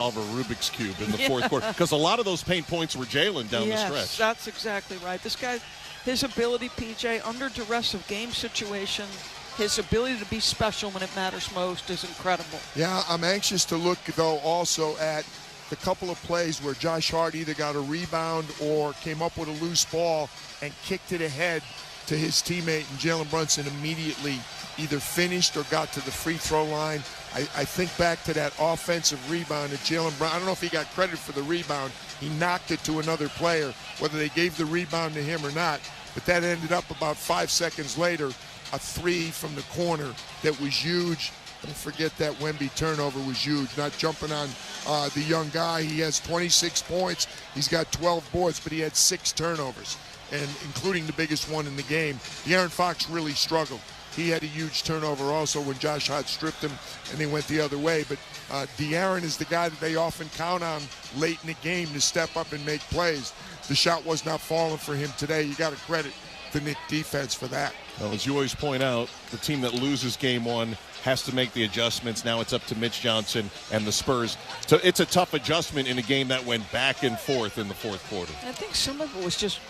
solve a Rubik's Cube in the fourth quarter, because a lot of those paint points were Jalen down the stretch. Yes, that's exactly right. This guy, his ability, PJ, under duress of game situation, his ability to be special when it matters most is incredible. Yeah, I'm anxious to look, though, also at the couple of plays where Josh Hart either got a rebound or came up with a loose ball and kicked it ahead to his teammate, and Jalen Brunson immediately either finished or got to the free throw line. I think back to that offensive rebound that Jalen Brunson, I don't know if he got credit for the rebound. He knocked it to another player, whether they gave the rebound to him or not. But that ended up about 5 seconds later, a three from the corner that was huge. Don't forget that Wemby turnover was huge, not jumping on the young guy. He has 26 points. He's got 12 boards, but he had 6 turnovers, and including the biggest one in the game. De'Aaron Fox really struggled. He had a huge turnover also when Josh Hart stripped him and they went the other way. But De'Aaron is the guy that they often count on late in the game to step up and make plays. The shot was not falling for him today. You got to credit the Knicks defense for that. Well, as you always point out, the team that loses game one has to make the adjustments. Now it's up to Mitch Johnson and the Spurs. So it's a tough adjustment in a game that went back and forth in the fourth quarter. I think some of it was just,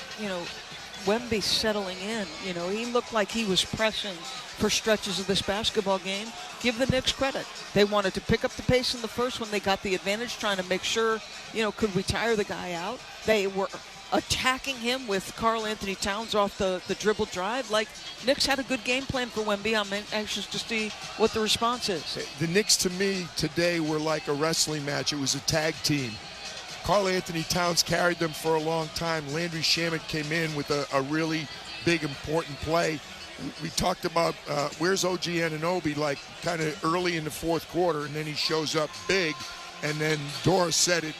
Wemby settling in. He looked like he was pressing for stretches of this basketball game. Give the Knicks credit. They wanted to pick up the pace in the first when they got the advantage, trying to make sure, could we tire the guy out? They were attacking him with Karl Anthony Towns off the dribble drive. Like, Knicks had a good game plan for Wemby. I'm anxious to see what the response is. The Knicks, to me, today were like a wrestling match. It was a tag team. Karl Anthony Towns carried them for a long time. Landry Shamet came in with a really big, important play. We talked about where's OG Anunoby, like kind of early in the fourth quarter, and then he shows up big. And then Doris said it,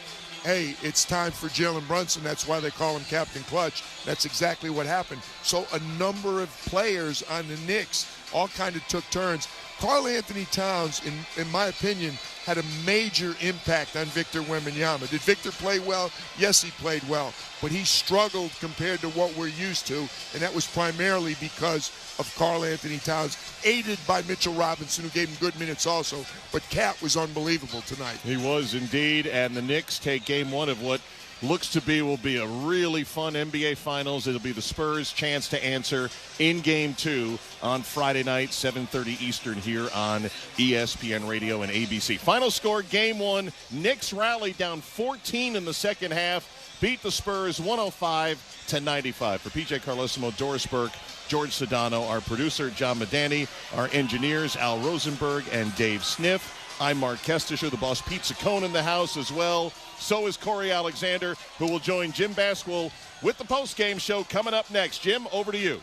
hey, it's time for Jalen Brunson. That's why they call him Captain Clutch. That's exactly what happened. So a number of players on the Knicks all kind of took turns. Karl Anthony Towns, in my opinion, had a major impact on Victor Wembanyama. Did Victor play well? Yes, he played well. But he struggled compared to what we're used to, and that was primarily because of Karl Anthony Towns, aided by Mitchell Robinson, who gave him good minutes also. But Cat was unbelievable tonight. He was indeed, and the Knicks take game one of what will be a really fun NBA Finals. It'll be the Spurs' chance to answer in Game 2 on Friday night, 7:30 Eastern here on ESPN Radio and ABC. Final score, Game 1, Knicks rallied down 14 in the second half, beat the Spurs 105-95. For PJ Carlesimo, Doris Burke, George Sedano, our producer, John Medani, our engineers, Al Rosenberg and Dave Sniff. I'm Mark Kestisher, the Boss Pizza Cone in the house as well. So is Corey Alexander, who will join Jim Basquill with the postgame show coming up next. Jim, over to you.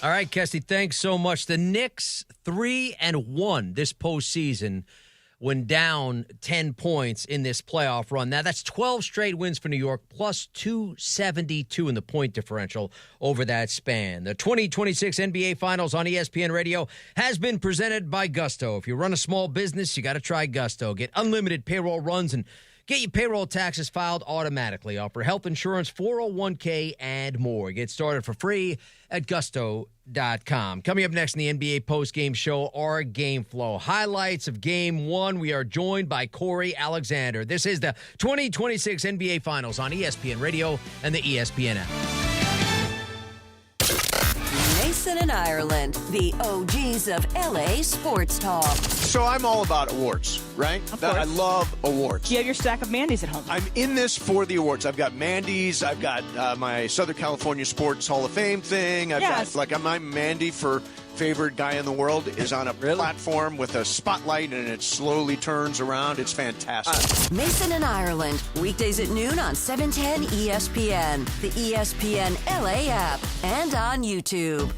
All right, Kesty, thanks so much. The Knicks 3-1 this postseason when down 10 points in this playoff run. Now, that's 12 straight wins for New York, plus 272 in the point differential over that span. The 2026 NBA Finals on ESPN Radio has been presented by Gusto. If you run a small business, you got to try Gusto. Get unlimited payroll runs and get your payroll taxes filed automatically. Offer health insurance, 401k, and more. Get started for free at gusto.com. Coming up next in the NBA postgame show, our game flow. Highlights of Game 1. We are joined by Corey Alexander. This is the 2026 NBA Finals on ESPN Radio and the ESPN app. Mason and Ireland, the OGs of LA sports talk. So I'm all about awards, right? I love awards. You have your stack of Mandy's at home. I'm in this for the awards. I've got Mandy's. I've got my Southern California Sports Hall of Fame thing. I'm Mandy for favorite guy in the world is on a platform with a spotlight and it slowly turns around. It's fantastic. Mason and Ireland, weekdays at noon on 710 ESPN, the ESPN LA app, and on YouTube.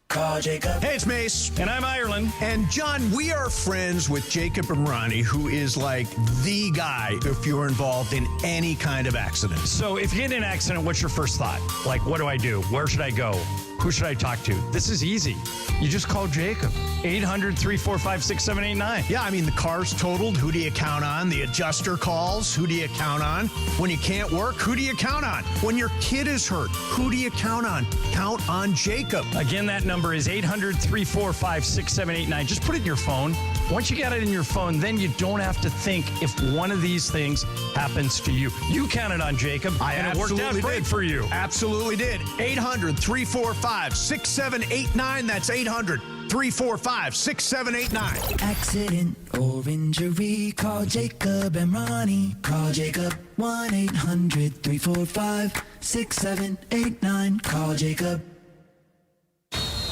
Call Jacob. Hey, it's Mace. And I'm Ireland. And John, we are friends with Jacob and Ronnie, who is like the guy if you're involved in any kind of accident. So if you get in an accident, what's your first thought? Like, what do I do? Where should I go? Who should I talk to? This is easy. You just call Jacob. 800-345-6789. Yeah, I mean, the car's totaled. Who do you count on? The adjuster calls. Who do you count on? When you can't work, who do you count on? When your kid is hurt, who do you count on? Count on Jacob. Again, that number is 800-345-6789. Just put it in your phone. Once you get it in your phone, then you don't have to think if one of these things happens for you. You counted on Jacob, and it worked out great for you. Absolutely did. 800-345-6789. That's 800-345-6789. Accident or injury, call Jacob and Ronnie. Call Jacob 1-800-345-6789. Call Jacob.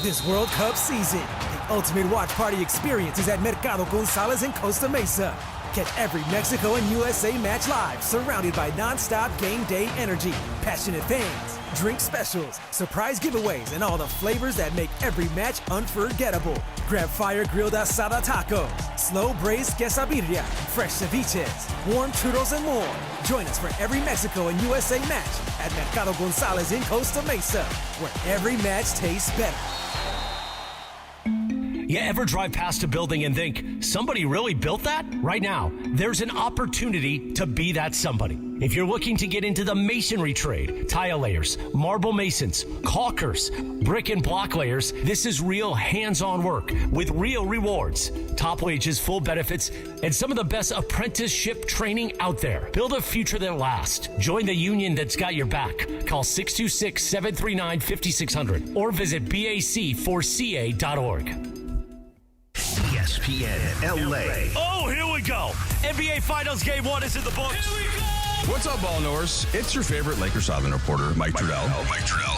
This World Cup season, the ultimate watch party experience is at Mercado Gonzalez in Costa Mesa. Get every Mexico and USA match live, surrounded by non-stop game day energy, passionate fans, drink specials, surprise giveaways, and all the flavors that make every match unforgettable. Grab fire-grilled asada tacos, slow braised quesadilla, fresh ceviches, warm churros, and more. Join us for every Mexico and USA match at Mercado Gonzalez in Costa Mesa, where every match tastes better. You ever drive past a building and think, somebody really built that? Right now, there's an opportunity to be that somebody. If you're looking to get into the masonry trade, tile layers, marble masons, caulkers, brick and block layers, this is real hands-on work with real rewards, top wages, full benefits, and some of the best apprenticeship training out there. Build a future that lasts. Join the union that's got your back. Call 626-739-5600 or visit BAC4CA.org. ESPN LA. Oh, here we go. NBA Finals Game 1 is in the books. Here we go. What's up, ball knowers? It's your favorite Lakers Southern reporter, Mike Trudell.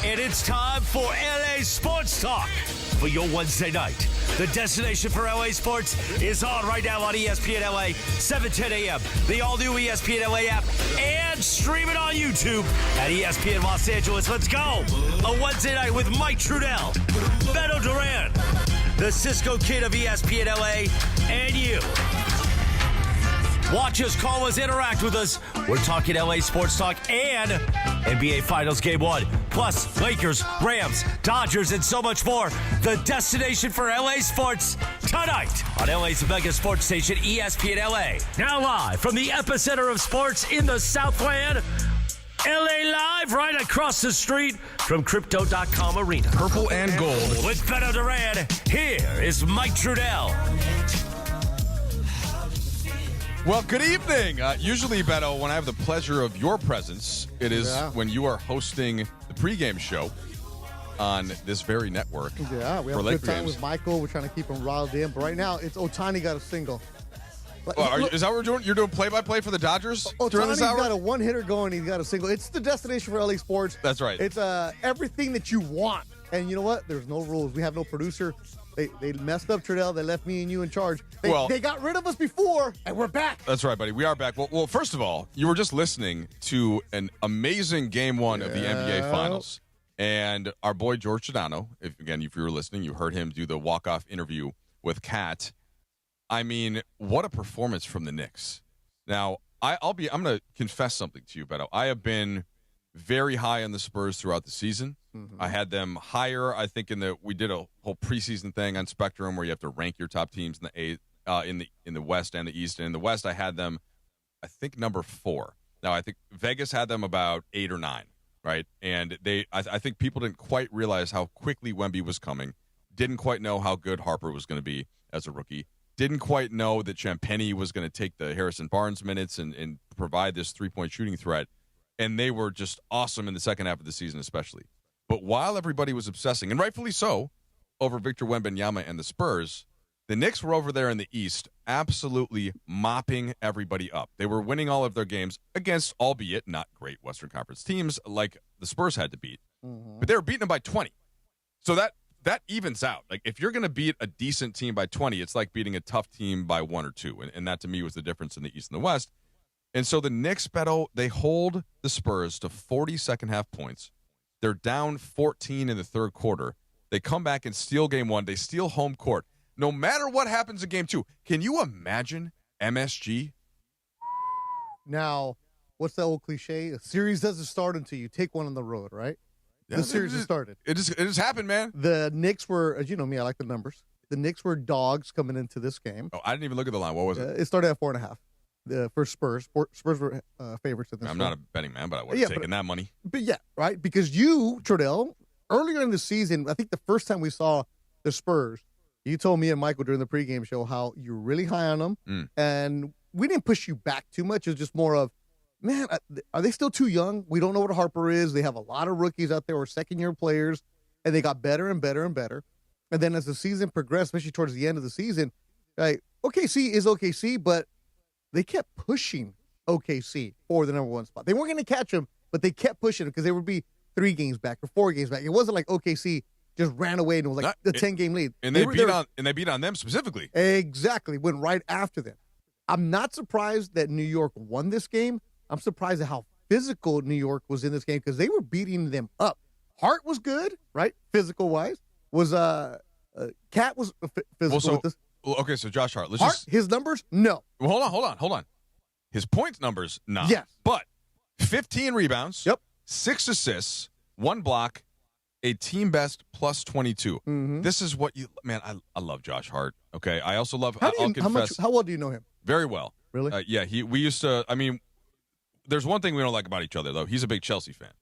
And it's time for LA Sports Talk for your Wednesday night. The destination for LA Sports is on right now on ESPN LA, 7:10 a.m. The all-new ESPN LA app, and stream it on YouTube at ESPN Los Angeles. Let's go. A Wednesday night with Mike Trudell, Beto Duran, the Cisco Kid of ESPN LA, and you. Watch us, call us, interact with us. We're talking LA Sports Talk and NBA Finals Game 1. Plus, Lakers, Rams, Dodgers, and so much more. The destination for LA Sports tonight on LA's mega sports station, ESPN LA. Now live from the epicenter of sports in the Southland. LA Live, right across the street from Crypto.com Arena. Purple and gold. With Beto Duran, here is Mike Trudell. Well, good evening. Usually, Beto, when I have the pleasure of your presence, it is when you are hosting the pregame show on this very network. Yeah, we have a good time with Michael. We're trying to keep him riled in. But right now, it's Ohtani got a single. Is that what we're doing? You're doing play-by-play for the Dodgers during this hour? Ohtani's got a one-hitter going. He's got a single. It's the destination for LA Sports. That's right. It's everything that you want. And you know what? There's no rules. We have no producer. They messed up, Trudell. They left me and you in charge. They got rid of us before, and we're back. That's right, buddy. We are back. Well, first of all, you were just listening to an amazing Game 1 of the NBA Finals. And our boy George Sedano, if you were listening, you heard him do the walk-off interview with Kat. I mean, what a performance from the Knicks. Now, I'm going to confess something to you, Beto. I have been very high on the Spurs throughout the season. I had them higher. I think we did a whole preseason thing on Spectrum where you have to rank your top teams in the West and the East. And in the West, I had them, I think, number 4. Now, I think Vegas had them about 8 or 9, right? And I think people didn't quite realize how quickly Wemby was coming. Didn't quite know how good Harper was going to be as a rookie. Didn't quite know that Champagnie was going to take the Harrison Barnes minutes and provide this three-point shooting threat. And they were just awesome in the second half of the season, especially. But while everybody was obsessing, and rightfully so, over Victor Wembanyama and the Spurs, the Knicks were over there in the East absolutely mopping everybody up. They were winning all of their games against, albeit not great Western Conference teams like the Spurs had to beat. But they were beating them by 20. So that evens out. Like, if you're going to beat a decent team by 20, it's like beating a tough team by 1 or 2. And that, to me, was the difference in the East and the West. And so the Knicks, Beto, they hold the Spurs to 40 second-half points. They're down 14 in the third quarter. They come back and steal Game 1. They steal home court. No matter what happens in Game 2, can you imagine MSG? Now, what's that old cliche? A series doesn't start until you take one on the road, right? Yeah, the series has started. It just happened, man. The Knicks were, as you know me, I like the numbers. The Knicks were dogs coming into this game. Oh, I didn't even look at the line. What was it? It started at 4.5. For Spurs. Spurs were favorites in this. I'm not a betting man, but I would have taken that money. But yeah, right? Because you, Trudell, earlier in the season, I think the first time we saw the Spurs, You told me and Michael during the pregame show how you're really high on them, and we didn't push you back too much. It was just more of, man, are they still too young? We don't know what Harper is. They have a lot of rookies out there or second-year players, and they got better and better and better. And then as the season progressed, especially towards the end of the season, like, OKC is OKC, but they kept pushing OKC for the number one spot. They weren't going to catch them, but they kept pushing them because they would be 3 games back or 4 games back. It wasn't like OKC just ran away and was like the 10-game lead. And they beat on them specifically. Exactly. Went right after them. I'm not surprised that New York won this game. I'm surprised at how physical New York was in this game because they were beating them up. Hart was good, right? Physical-wise. Cat was physical with us. Okay, so Josh Hart. His numbers? No. Well, hold on. His points numbers, no. Yes. But 15 rebounds. Yep. 6 assists, 1 block, a team best plus 22. Mm-hmm. This is what I love Josh Hart. Okay. I also love, how well do you know him? Very well. Really? Yeah. We used to, there's one thing we don't like about each other, though. He's a big Chelsea fan,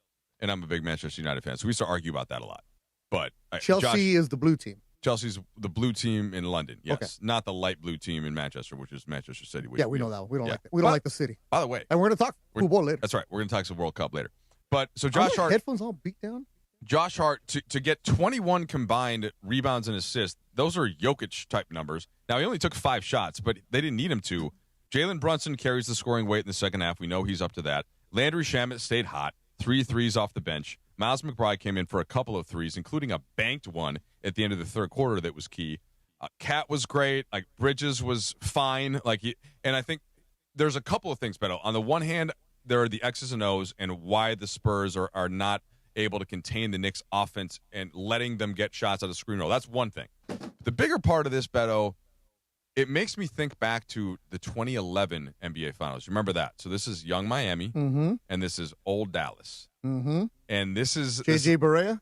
and I'm a big Manchester United fan. So we used to argue about that a lot. But Chelsea is the blue team. Chelsea's the blue team in London, yes. Okay. Not the light blue team in Manchester, which is Manchester City. Yeah, we know that one. We don't like that. We don't like the city. By the way. And we're going to talk football later. That's right. We're going to talk some World Cup later. But so Josh Hart. Headphones all beat down? Josh Hart, to get 21 combined rebounds and assists, those are Jokic-type numbers. Now, he only took 5 shots, but they didn't need him to. Jalen Brunson carries the scoring weight in the second half. We know he's up to that. Landry Shamet stayed hot. 3 threes off the bench. Miles McBride came in for a couple of threes, including a banked one at the end of the third quarter that was key. Cat was great. Like, Bridges was fine. And I think there's a couple of things, Beto. On the one hand, there are the X's and O's and why the Spurs are not able to contain the Knicks offense and letting them get shots out of screen roll. That's one thing. The bigger part of this, Beto, it makes me think back to the 2011 NBA Finals. Remember that? So this is young Miami, and this is old Dallas. Mm-hmm. And this is J.J. Barea?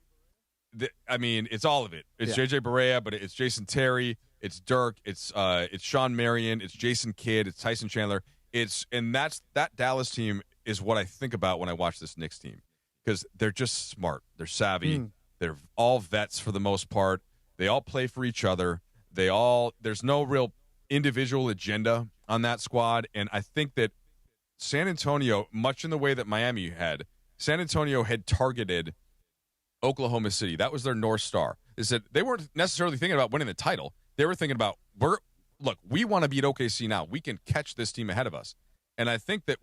It's all of it. It's J.J. Barea, but it's Jason Terry, it's Dirk, it's Sean Marion, it's Jason Kidd, it's Tyson Chandler. That Dallas team is what I think about when I watch this Knicks team because they're just smart. They're savvy. They're all vets for the most part. They all play for each other. There's no real individual agenda on that squad, and I think that San Antonio, much in the way that Miami had, San Antonio had targeted Oklahoma City. That was their North Star. They weren't necessarily thinking about winning the title. They were thinking about, we want to beat OKC now. We can catch this team ahead of us. And I think that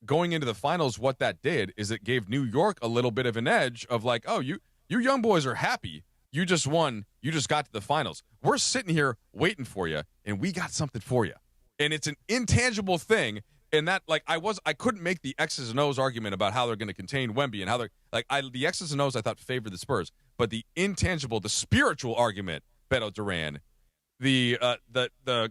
going into the finals, what that did is it gave New York a little bit of an edge of like, oh, you young boys are happy. You just won. You just got to the finals. We're sitting here waiting for you, and we got something for you. And it's an intangible thing. And that, I couldn't make the X's and O's argument about how they're going to contain Wemby and how they're the X's and O's I thought favored the Spurs, but the intangible, the spiritual argument, Beto Duran, the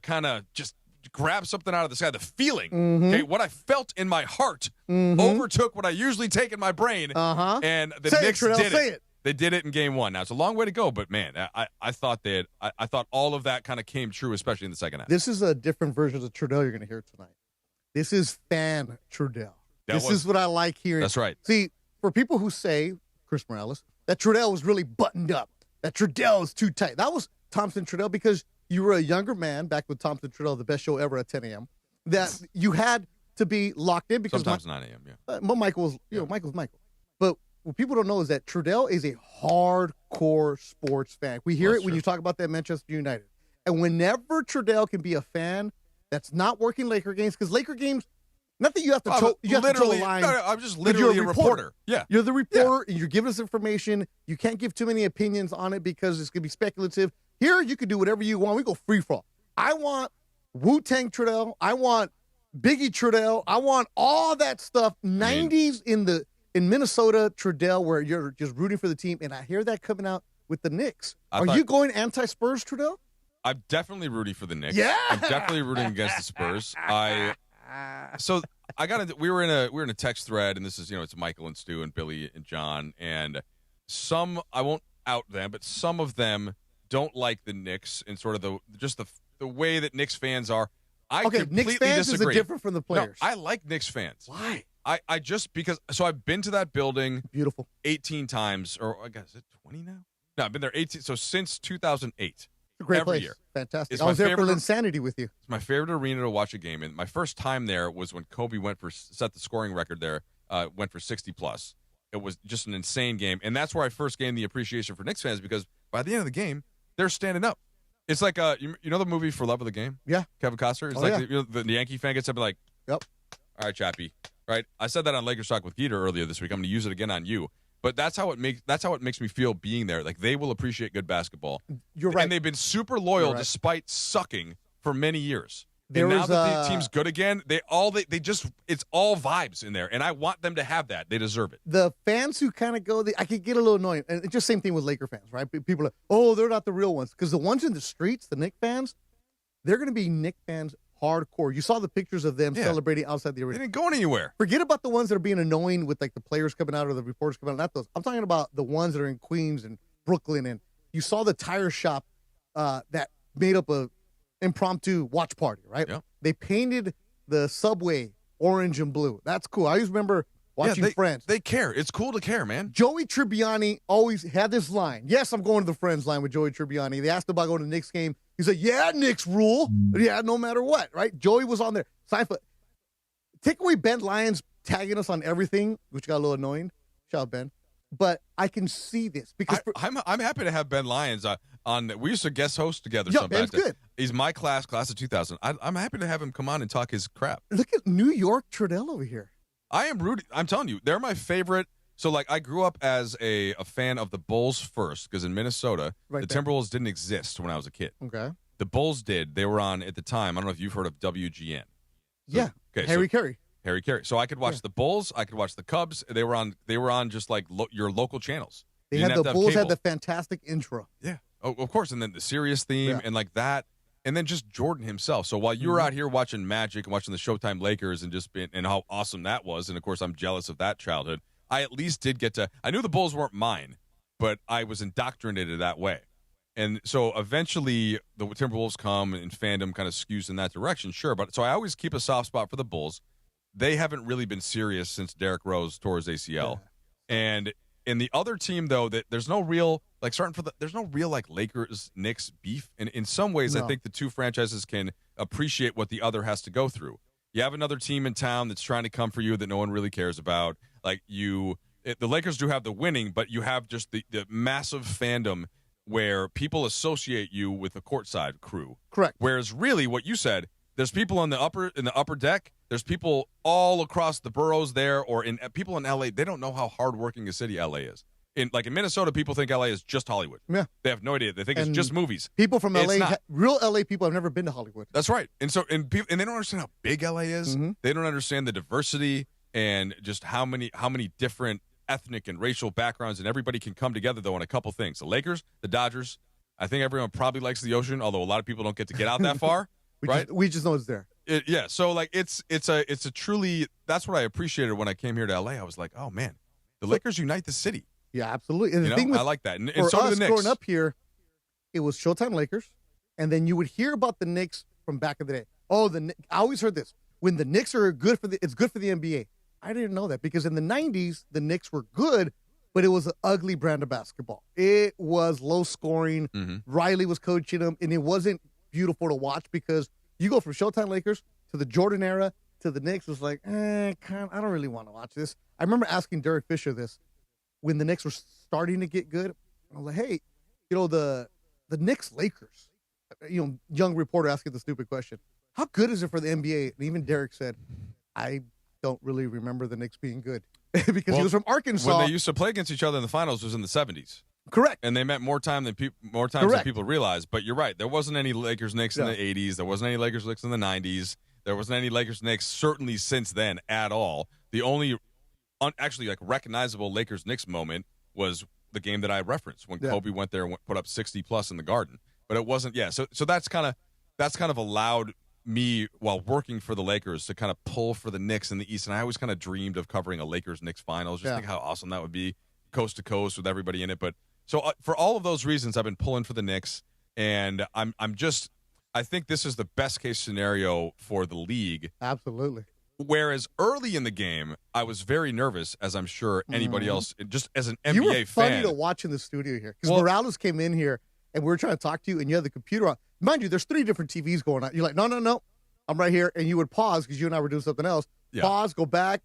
kind of just grab something out of the sky, the feeling, okay, what I felt in my heart overtook what I usually take in my brain, and the Knicks did it. They did it in game 1. Now it's a long way to go, but man, I thought I thought all of that kind of came true, especially in the second half. This is a different version of Trudell you're going to hear tonight. This is fan Trudell. This is what I like hearing. That's right. See, for people who say, Chris Morales, that Trudell was really buttoned up, that Trudell is too tight. That was Thompson Trudell because you were a younger man back with Thompson Trudell, the best show ever at 10 a.m., that you had to be locked in because sometimes 9 a.m., yeah. But Michael was, Michael's Michael. But what people don't know is that Trudell is a hardcore sports fan. We hear it when you talk about that Manchester United. And whenever Trudell can be a fan that's not working Laker games, because Laker games, not that you have to toe the line. No, I'm just literally a reporter. Yeah. You're the reporter, and you're giving us information. You can't give too many opinions on it because it's going to be speculative. Here, you can do whatever you want. We go free for all. I want Wu-Tang Trudell. I want Biggie Trudell. I want all that stuff. 90s in Minnesota Trudell, where you're just rooting for the team, and I hear that coming out with the Knicks. Are you going anti-Spurs, Trudell? I'm definitely rooting for the Knicks. Yeah. I'm definitely rooting against the Spurs. We were in a text thread, and this is, it's Michael and Stu and Billy and John, and some, I won't out them, but some of them don't like the Knicks and sort of the way that Knicks fans are. I completely Knicks fans disagree. is different from the players. No, I like Knicks fans. Why? I just because I've been to that building beautiful 18 times, or I guess is it 20 now? No, I've been there 18. So since 2008. Great every place. year. Fantastic. It's I my was there for favorite- Linsanity with you. It's my favorite arena to watch a game in. My first time there was when Kobe set the scoring record there, went for 60+. It was just an insane game. And that's where I first gained the appreciation for Knicks fans because by the end of the game, they're standing up. It's like, you know the movie For Love of the Game? Yeah. Kevin Costner? It's the Yankee fan gets up and like, yep. All right, Chappie. Right? I said that on Lakers Talk with Geeter earlier this week. I'm going to use it again on you. But that's how it makes me feel being there. Like, they will appreciate good basketball. You're right. And they've been super loyal despite sucking for many years. And now that the team's good again, they just it's all vibes in there, and I want them to have that. They deserve it. The fans who kind of go, I could get a little annoying, and it's just same thing with Laker fans, right? People are like, oh, they're not the real ones, because the ones in the streets, the Knicks fans, they're going to be Knicks fans hardcore. You saw the pictures of them celebrating outside the arena. They didn't go anywhere. Forget about the ones that are being annoying with like the players coming out or the reporters coming out. Not those. I'm talking about the ones that are in Queens and Brooklyn, and you saw the tire shop that made up a impromptu watch party, right? Yep. They painted the subway orange and blue. That's cool. I always remember watching Friends. They care. It's cool to care, man. Joey Tribbiani always had this line. Yes, I'm going to the Friends line with Joey Tribbiani. They asked him about going to the Knicks game. He said, yeah, Knicks rule. Yeah, no matter what, right? Joey was on there. Seinfeld. Take away Ben Lyons tagging us on everything, which got a little annoying. Shout out, Ben. But I can see this because I'm happy to have Ben Lyons on. We used to guest host together. Yeah, Ben's good. He's my class of 2000. I'm happy to have him come on and talk his crap. Look at New York Trudell over here. I am rooting. I'm telling you, they're my favorite. So, like, I grew up as a fan of the Bulls first because in Minnesota, the Timberwolves didn't exist when I was a kid. Okay. The Bulls did. They were on, at the time, I don't know if you've heard of WGN. Yeah. Okay, Harry Carey. Harry Carey. So I could watch the Bulls. I could watch the Cubs. They were on just like your local channels. They had the Bulls had the fantastic intro. Yeah. Oh, of course. And then the serious theme and like that. And then just Jordan himself. So while you were out here watching Magic and watching the Showtime Lakers and how awesome that was, and of course I'm jealous of that childhood, I at least did get to – I knew the Bulls weren't mine, but I was indoctrinated that way. And so eventually the Timberwolves come and fandom kind of skews in that direction, sure. But so I always keep a soft spot for the Bulls. They haven't really been serious since Derrick Rose tore his ACL. Yeah. And in the other team, though, that there's no real – there's no real like Lakers-Knicks beef. And in some ways, I think the two franchises can appreciate what the other has to go through. You have another team in town that's trying to come for you that no one really cares about. Like the Lakers do have the winning, but you have just the massive fandom where people associate you with the courtside crew. Correct. Whereas really what you said, there's people in the upper deck. There's people all across the boroughs there, or people in LA. They don't know how hardworking a city LA is. In Minnesota, people think LA is just Hollywood. Yeah. They have no idea. They think it's just movies. People from LA, real LA people have never been to Hollywood. That's right. And so and they don't understand how big LA is. Mm-hmm. They don't understand the diversity and just how many different ethnic and racial backgrounds, and everybody can come together though on a couple things. The Lakers, the Dodgers. I think everyone probably likes the ocean, although a lot of people don't get to get out that far. We just know it's there. So like it's a truly, that's what I appreciated when I came here to LA. I was like, oh man, the Lakers unite the city. Yeah, absolutely. And the thing I like that. And for so us do the Knicks. Growing up here, it was Showtime Lakers, and then you would hear about the Knicks from back in the day. Oh, I always heard this: when the Knicks are good it's good for the NBA. I didn't know that because in the '90s the Knicks were good, but it was an ugly brand of basketball. It was low scoring. Mm-hmm. Riley was coaching them, and it wasn't beautiful to watch because you go from Showtime Lakers to the Jordan era to the Knicks. It was like, I don't really want to watch this. I remember asking Derek Fisher this when the Knicks were starting to get good. I was like, hey, the Knicks Lakers, young reporter asking the stupid question, how good is it for the NBA? And even Derek said, I don't really remember the Knicks being good because he was from Arkansas. When they used to play against each other in the finals was in the 70s. Correct. And they met more times than people realize. But you're right. There wasn't any Lakers-Knicks in the 80s. There wasn't any Lakers-Knicks in the 90s. There wasn't any Lakers-Knicks certainly since then at all. The only actually like recognizable Lakers-Knicks moment was the game that I referenced when Kobe went there and put up 60+ in the Garden. But it wasn't. Yeah. So that's kind of allowed me while working for the Lakers to kind of pull for the Knicks in the East. And I always kind of dreamed of covering a Lakers-Knicks finals. Just think how awesome that would be, coast to coast with everybody in it. But so for all of those reasons, I've been pulling for the Knicks, and I think this is the best case scenario for the league. Absolutely. Whereas early in the game, I was very nervous, as I'm sure anybody else, just as an NBA fan. You were funny to watch in the studio here because Morales came in here and we were trying to talk to you, and you had the computer on. Mind you, there's 3 different TVs going on. You're like, no, I'm right here, and you would pause because you and I were doing something else. Yeah. Pause, go back,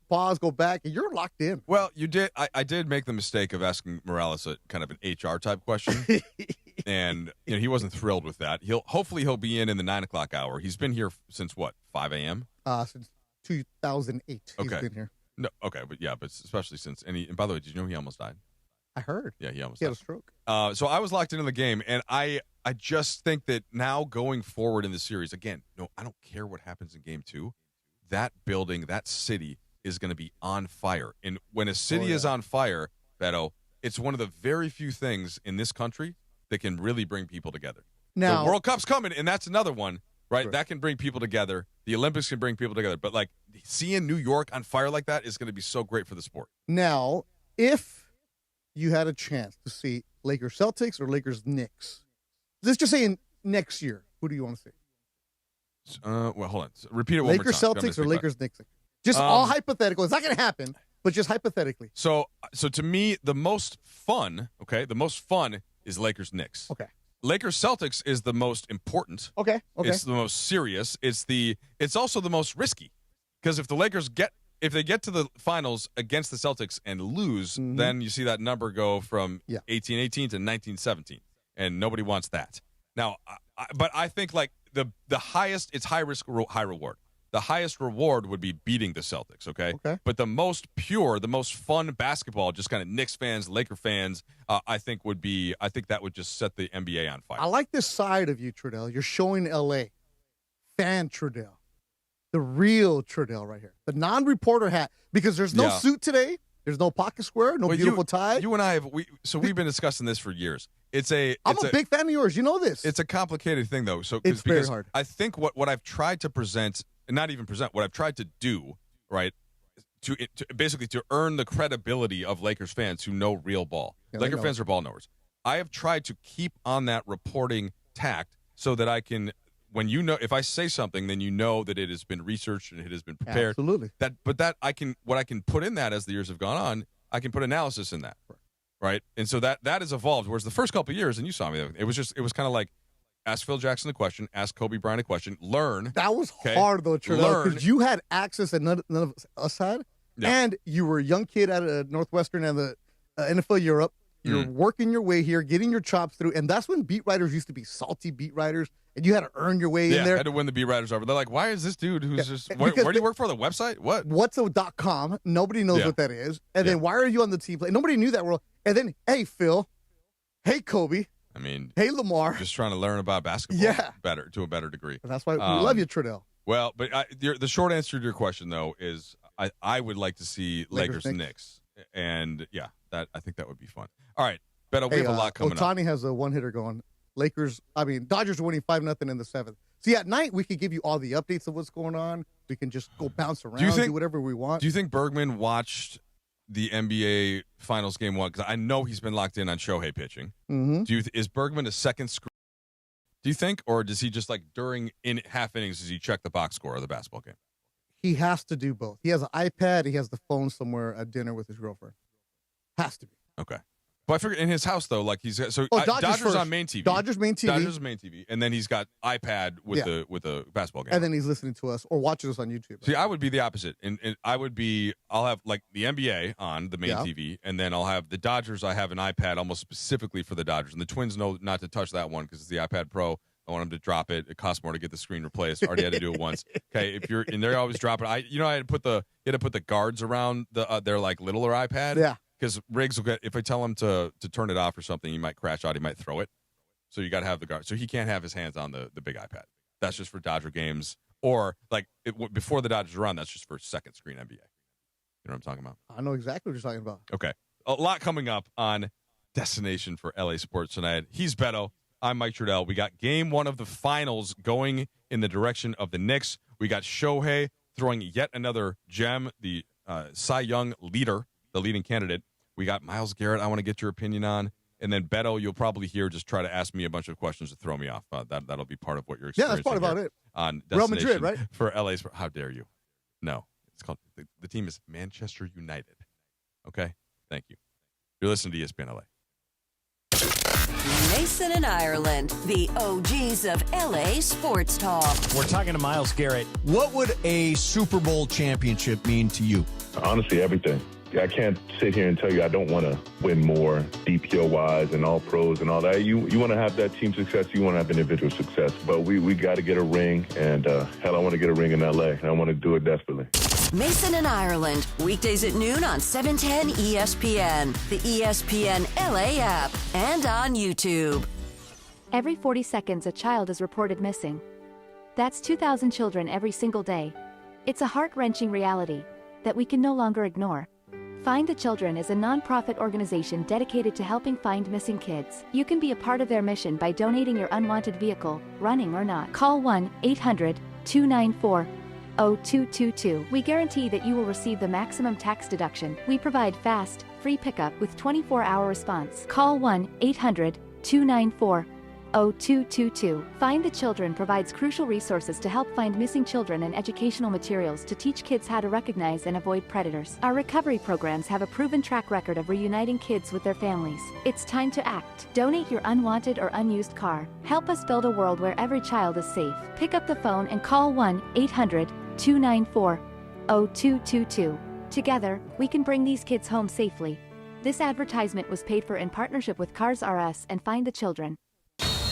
and you're locked in. Well, you did. I did make the mistake of asking Morales a kind of an HR type question, and he wasn't thrilled with that. Hopefully he'll be in the 9 o'clock hour. He's been here since what, 5 a.m. Since 2008. Okay. He's been here. No, okay, but especially since and by the way, did you know he almost died? I heard. Yeah, he almost had died. a stroke. So I was locked into the game, and I just think that now going forward in the series, again, no, I don't care what happens in game 2. That building, that city is going to be on fire. And when a city is on fire, Beto, it's one of the very few things in this country that can really bring people together. Now, the World Cup's coming, and that's another one, right? That can bring people together. The Olympics can bring people together. But, like, seeing New York on fire like that is going to be so great for the sport. Now, if you had a chance to see Lakers Celtics or Lakers Knicks, let's just say next year, who do you want to see? Well, hold on. Repeat it one more time. Lakers Celtics or Lakers Knicks? Just all hypothetical. It's not going to happen, but just hypothetically. So to me, the most fun is Lakers Knicks. Okay. Lakers Celtics is the most important. Okay. It's the most serious. It's also the most risky, because if the Lakers get to the finals against the Celtics and lose, then you see that number go from 18-18 to 19-17, and nobody wants that. Now, but I think like the highest, it's high risk, high reward. The highest reward would be beating the Celtics, okay? But the most pure, the most fun basketball, just kind of Knicks fans, Laker fans, I think that would just set the NBA on fire. I like this side of you, Trudell. You're showing L.A. Fan Trudell. The real Trudell right here. The non-reporter hat. Because there's no suit today. There's no pocket square, no beautiful tie. You and I we've been discussing this for years. I'm a big fan of yours. You know this. It's a complicated thing, though. So it's very hard. I think what I've tried to present, and not even present, what I've tried to do, right, to basically to earn the credibility of Lakers fans who know real ball. Laker fans are ball knowers. I have tried to keep on that reporting tact so that I can, if I say something, then you know that it has been researched and it has been prepared. Absolutely. What I can put in that as the years have gone on, I can put analysis in that. Right. And so that has evolved. Whereas the first couple of years, and you saw me, it was kind of like, ask Phil Jackson a question, ask Kobe Bryant a question, learn. That was hard, though, Trudell, because you had access that none of us had. Yeah. And you were a young kid out of Northwestern and the NFL Europe. You're working your way here, getting your chops through. And that's when beat writers used to be salty beat writers, and you had to earn your way in there. Yeah, had to win the beat writers over. They're like, why is this dude who's just – where do you work for, the website? What? What's.com. Nobody knows what that is. And then why are you on the team play? Nobody knew that world. And then, hey, Phil. Hey, Kobe. I mean, hey, Lamar. Just trying to learn about basketball better to a better degree. And that's why we love you, Trudell. Well, but the short answer to your question, though, is I would like to see Lakers Knicks. And, yeah, I think that would be fun. All right, Beto, we have a lot coming up. Ohtani has a one-hitter going. Dodgers are winning 5-0 in the 7th. See, at night, we could give you all the updates of what's going on. We can just go bounce around, do whatever we want. Do you think Bergman watched the NBA Finals Game 1? Because I know he's been locked in on Shohei pitching. Mm-hmm. Is Bergman a second screen, do you think? Or does he just, like, in half innings, does he check the box score of the basketball game? He has to do both. He has an iPad. He has the phone somewhere at dinner with his girlfriend. Has to be. Okay. But I figured in his house, though, like Dodgers on main TV. Dodgers main TV. And then he's got iPad with the basketball game. And then he's listening to us or watching us on YouTube. See, I would be the opposite. And I'll have like the NBA on the main TV, and then I'll have the Dodgers. I have an iPad almost specifically for the Dodgers. And the Twins know not to touch that one because it's the iPad Pro. I want them to drop it. It costs more to get the screen replaced. Already had to do it once. Okay, and they're always dropping. I had to put the guards around their like littler iPad. Yeah. Because Riggs will if I tell him to turn it off or something, he might crash out. He might throw it. So you got to have the guard. So he can't have his hands on the big iPad. That's just for Dodger games. Or like before the Dodgers are on, that's just for second screen NBA. You know what I'm talking about? I know exactly what you're talking about. Okay. A lot coming up on Destination for LA Sports tonight. He's Beto. I'm Mike Trudell. We got game 1 of the finals going in the direction of the Knicks. We got Shohei throwing yet another gem, the Cy Young leader, the leading candidate. We got Myles Garrett I want to get your opinion on. And then Beto, you'll probably hear just try to ask me a bunch of questions to throw me off. That'll be part of what you're experiencing. Yeah, that's part about it. On Real Madrid, right? For LA. How dare you? No. It's called the team is Manchester United. Okay? Thank you. You're listening to ESPN LA. Mason and Ireland, the OGs of LA sports talk. We're talking to Myles Garrett. What would a Super Bowl championship mean to you? Honestly, everything. I can't sit here and tell you I don't want to win more DPO-wise and all pros and all that. You want to have that team success. You want to have individual success. But we got to get a ring, and hell, I want to get a ring in L.A., and I want to do it desperately. Mason and Ireland, weekdays at noon on 710 ESPN, the ESPN LA app, and on YouTube. Every 40 seconds, a child is reported missing. That's 2,000 children every single day. It's a heart-wrenching reality that we can no longer ignore. Find the Children is a non-profit organization dedicated to helping find missing kids. You can be a part of their mission by donating your unwanted vehicle, running or not. Call 1-800-294-0222. We guarantee that you will receive the maximum tax deduction. We provide fast, free pickup with 24-hour response. Call 1-800-294-0222. Find the Children provides crucial resources to help find missing children and educational materials to teach kids how to recognize and avoid predators. Our recovery programs have a proven track record of reuniting kids with their families. It's time to act. Donate your unwanted or unused car. Help us build a world where every child is safe. Pick up the phone and call 1-800-294-0222. Together, we can bring these kids home safely. This advertisement was paid for in partnership with Cars R Us and Find the Children.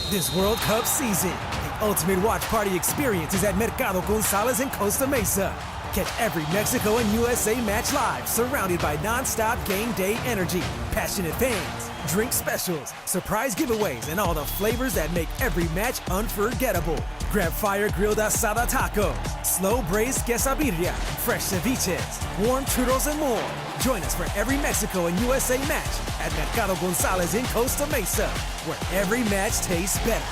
This World Cup season, the ultimate watch party experience is at Mercado Gonzalez in Costa Mesa. Catch every Mexico and USA match live, surrounded by non-stop game day energy, passionate fans, drink specials, surprise giveaways, and all the flavors that make every match unforgettable. Grab fire-grilled asada tacos, slow-braised quesadilla, fresh ceviches, warm churros, and more. Join us for every Mexico and USA match at Mercado Gonzalez in Costa Mesa, where every match tastes better.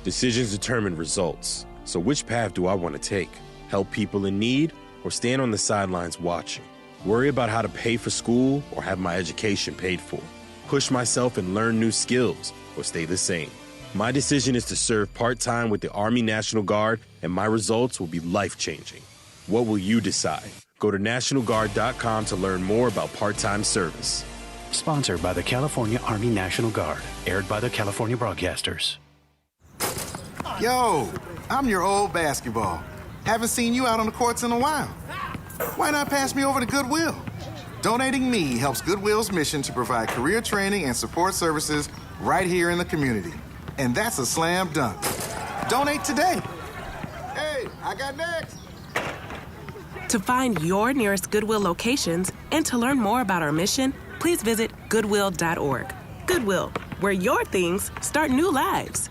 Decisions determine results. So which path do I want to take? Help people in need or stand on the sidelines watching? Worry about how to pay for school or have my education paid for? Push myself and learn new skills or stay the same? My decision is to serve part-time with the Army National Guard, and my results will be life-changing. What will you decide? Go to NationalGuard.com to learn more about part-time service. Sponsored by the California Army National Guard. Aired by the California Broadcasters. Yo, I'm your old basketball. Haven't seen you out on the courts in a while. Why not pass me over to Goodwill? Donating me helps Goodwill's mission to provide career training and support services right here in the community. And that's a slam dunk. Donate today. Hey, I got next. To find your nearest Goodwill locations and to learn more about our mission, please visit Goodwill.org. Goodwill, where your things start new lives.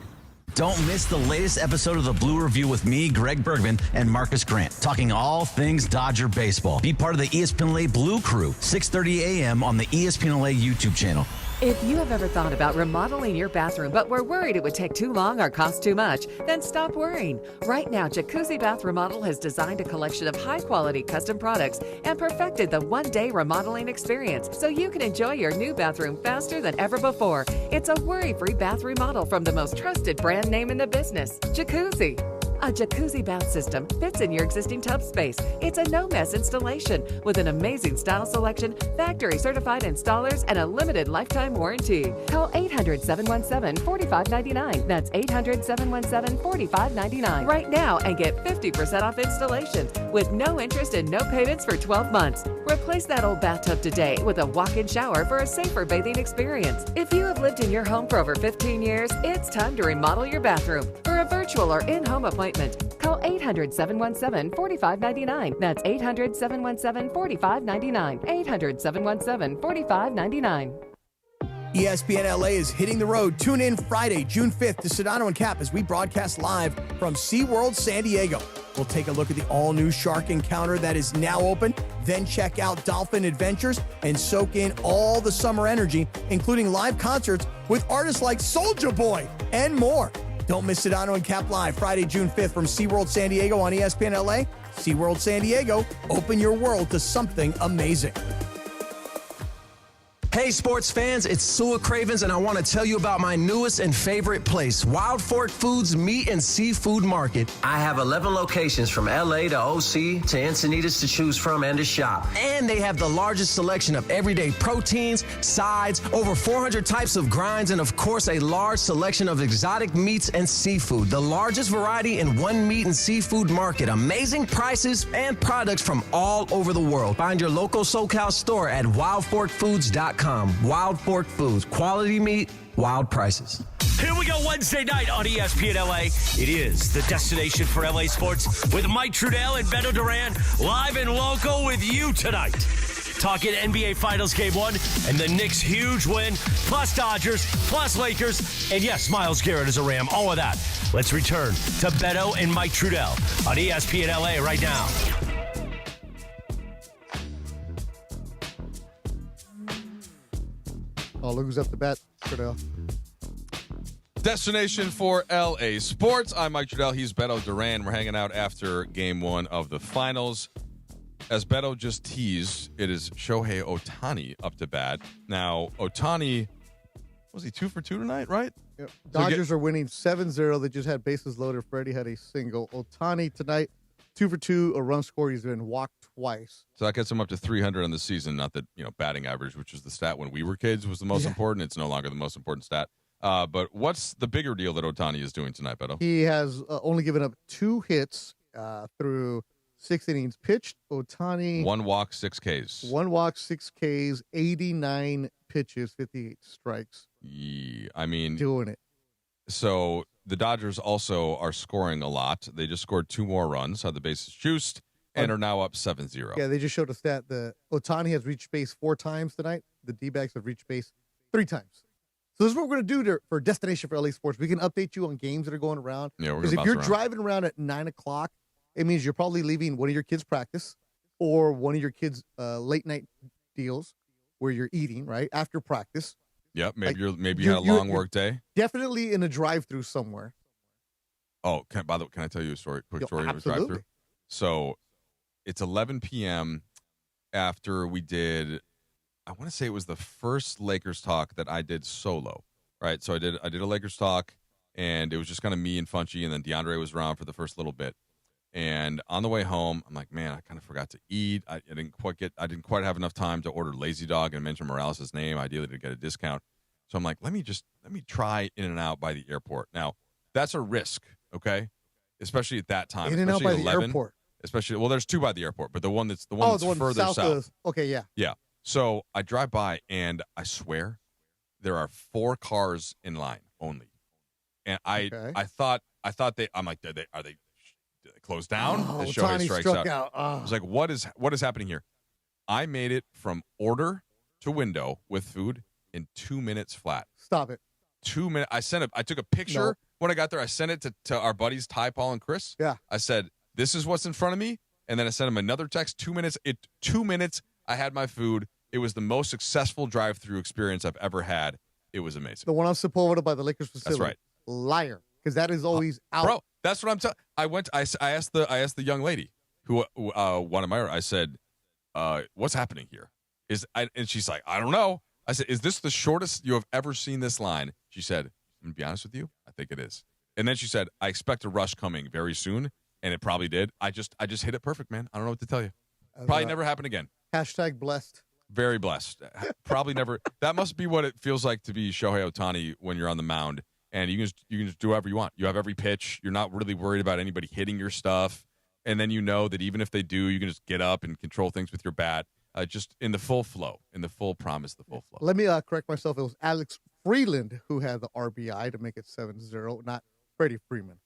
Don't miss the latest episode of the Blue Review with me, Greg Bergman, and Marcus Grant, talking all things Dodger baseball. Be part of the ESPN LA Blue Crew, 6:30 a.m. on the ESPN LA YouTube channel. If you have ever thought about remodeling your bathroom but were worried it would take too long or cost too much, then stop worrying. Right now, Jacuzzi Bath Remodel has designed a collection of high-quality custom products and perfected the one-day remodeling experience so you can enjoy your new bathroom faster than ever before. It's a worry-free bath remodel from the most trusted brand name in the business, Jacuzzi. A jacuzzi bath system fits in your existing tub space. It's a no-mess installation with an amazing style selection, factory-certified installers, and a limited lifetime warranty. Call 800-717-4599. That's 800-717-4599 right now and get 50% off installations with no interest and no payments for 12 months. Replace that old bathtub today with a walk-in shower for a safer bathing experience. If you have lived in your home for over 15 years, it's time to remodel your bathroom. For a virtual or in-home appointment, call 800-717-4599. That's 800-717-4599. 800-717-4599. ESPN LA is hitting the road. Tune in Friday, June 5th to Sedano and Cap as we broadcast live from SeaWorld San Diego. We'll take a look at the all-new shark encounter that is now open, then check out Dolphin Adventures and soak in all the summer energy, including live concerts with artists like Soulja Boy and more. Don't miss Sedano and Cap Live Friday, June 5th from SeaWorld San Diego on ESPN LA. SeaWorld San Diego, open your world to something amazing. Hey, sports fans, it's Sua Cravens, and I want to tell you about my newest and favorite place, Wild Fork Foods Meat and Seafood Market. I have 11 locations from LA to OC to Encinitas to choose from and to shop. And they have the largest selection of everyday proteins, sides, over 400 types of grinds, and of course, a large selection of exotic meats and seafood. The largest variety in one meat and seafood market. Amazing prices and products from all over the world. Find your local SoCal store at wildforkfoods.com. Wild Fork Foods, quality meat, wild prices. Here we go Wednesday night on ESPN LA. It is the destination for LA sports with Mike Trudell and Beto Duran live and local with you tonight. Talking NBA Finals Game 1 and the Knicks' huge win, plus Dodgers, plus Lakers, and yes, Myles Garrett is a Ram, all of that. Let's return to Beto and Mike Trudell on ESPN LA right now. Oh, look who's up the bat, Trudell. Destination for LA Sports. I'm Mike Trudell. He's Beto Duran. We're hanging out after Game 1 of the Finals. As Beto just teased, it is Shohei Ohtani up to bat. Now, Ohtani, was he 2 for 2 tonight, right? Yep. Dodgers are winning 7-0. They just had bases loaded. Freddie had a single. Ohtani tonight, 2 for 2, a run score. He's been walked twice. So that gets him up to 300 on the season. Not that, batting average, which was the stat when we were kids, was the most important. It's no longer the most important stat. But what's the bigger deal that Ohtani is doing tonight, Beto? He has only given up 2 hits through 6 innings pitched. Ohtani. 1 walk, 6 Ks. 1 walk, 6 Ks, 89 pitches, 58 strikes. Yeah, I mean. Doing it. So the Dodgers also are scoring a lot. They just scored 2 more runs, had the bases juiced, and are now up 7-0. Yeah, they just showed us that the Ohtani has reached base 4 times tonight. The D-backs have reached base 3 times. So this is what we're going to do for Destination for LA Sports. We can update you on games that are going around. Yeah, because if you're driving around at 9 o'clock, it means you're probably leaving one of your kids' practice or one of your kids' late night deals where you're eating, right, after practice. Yep, maybe you had a long work day. Definitely in a drive-through somewhere. Oh, by the way, can I tell you a story? Quick story of a absolutely. drive-through. So it's 11 p.m. after we did. I want to say it was the first Lakers talk that I did solo, right? So I did a Lakers talk, and it was just kind of me and Funchy, and then DeAndre was around for the first little bit. And on the way home, I'm like, man, I kind of forgot to eat. I didn't quite have enough time to order Lazy Dog and mention Morales' name, ideally to get a discount. So I'm like, let me try In-N-Out by the airport. Now, that's a risk, okay? Especially at that time. In-N-Out by the airport. Especially, well, there's 2 by the airport, but the one that's further south. Okay, yeah. Yeah. So I drive by, and I swear there are 4 cars in line only. And I thought I'm like, are they closed down? Oh, the Shohei Ohtani strikes struck out. Oh. I was like, what is happening here? I made it from order to window with food in 2 minutes flat. Stop it. 2 minutes. I took a picture when I got there. I sent it to our buddies Ty, Paul, and Chris. Yeah. I said, this is what's in front of me. And then I sent him another text. 2 minutes. 2 minutes. I had my food. It was the most successful drive-through experience I've ever had. It was amazing. The one on Sepulveda by the Lakers facility. That's right. Liar. Because that is always out. Bro, that's what I'm telling. I asked the young lady who wanted my order. I said, what's happening here? And she's like, I don't know. I said, is this the shortest you have ever seen this line? She said, I'm going to be honest with you. I think it is. And then she said, I expect a rush coming very soon. And it probably did. I just hit it perfect, man. I don't know what to tell you. Probably never happen again. Hashtag blessed. Very blessed. Probably never. That must be what it feels like to be Shohei Ohtani when you're on the mound. And you can just do whatever you want. You have every pitch. You're not really worried about anybody hitting your stuff. And then you know that even if they do, you can just get up and control things with your bat. Just in the full flow, in the full promise, the full flow. Let me correct myself. It was Alex Freeland who had the RBI to make it 7-0, not Freddie Freeman.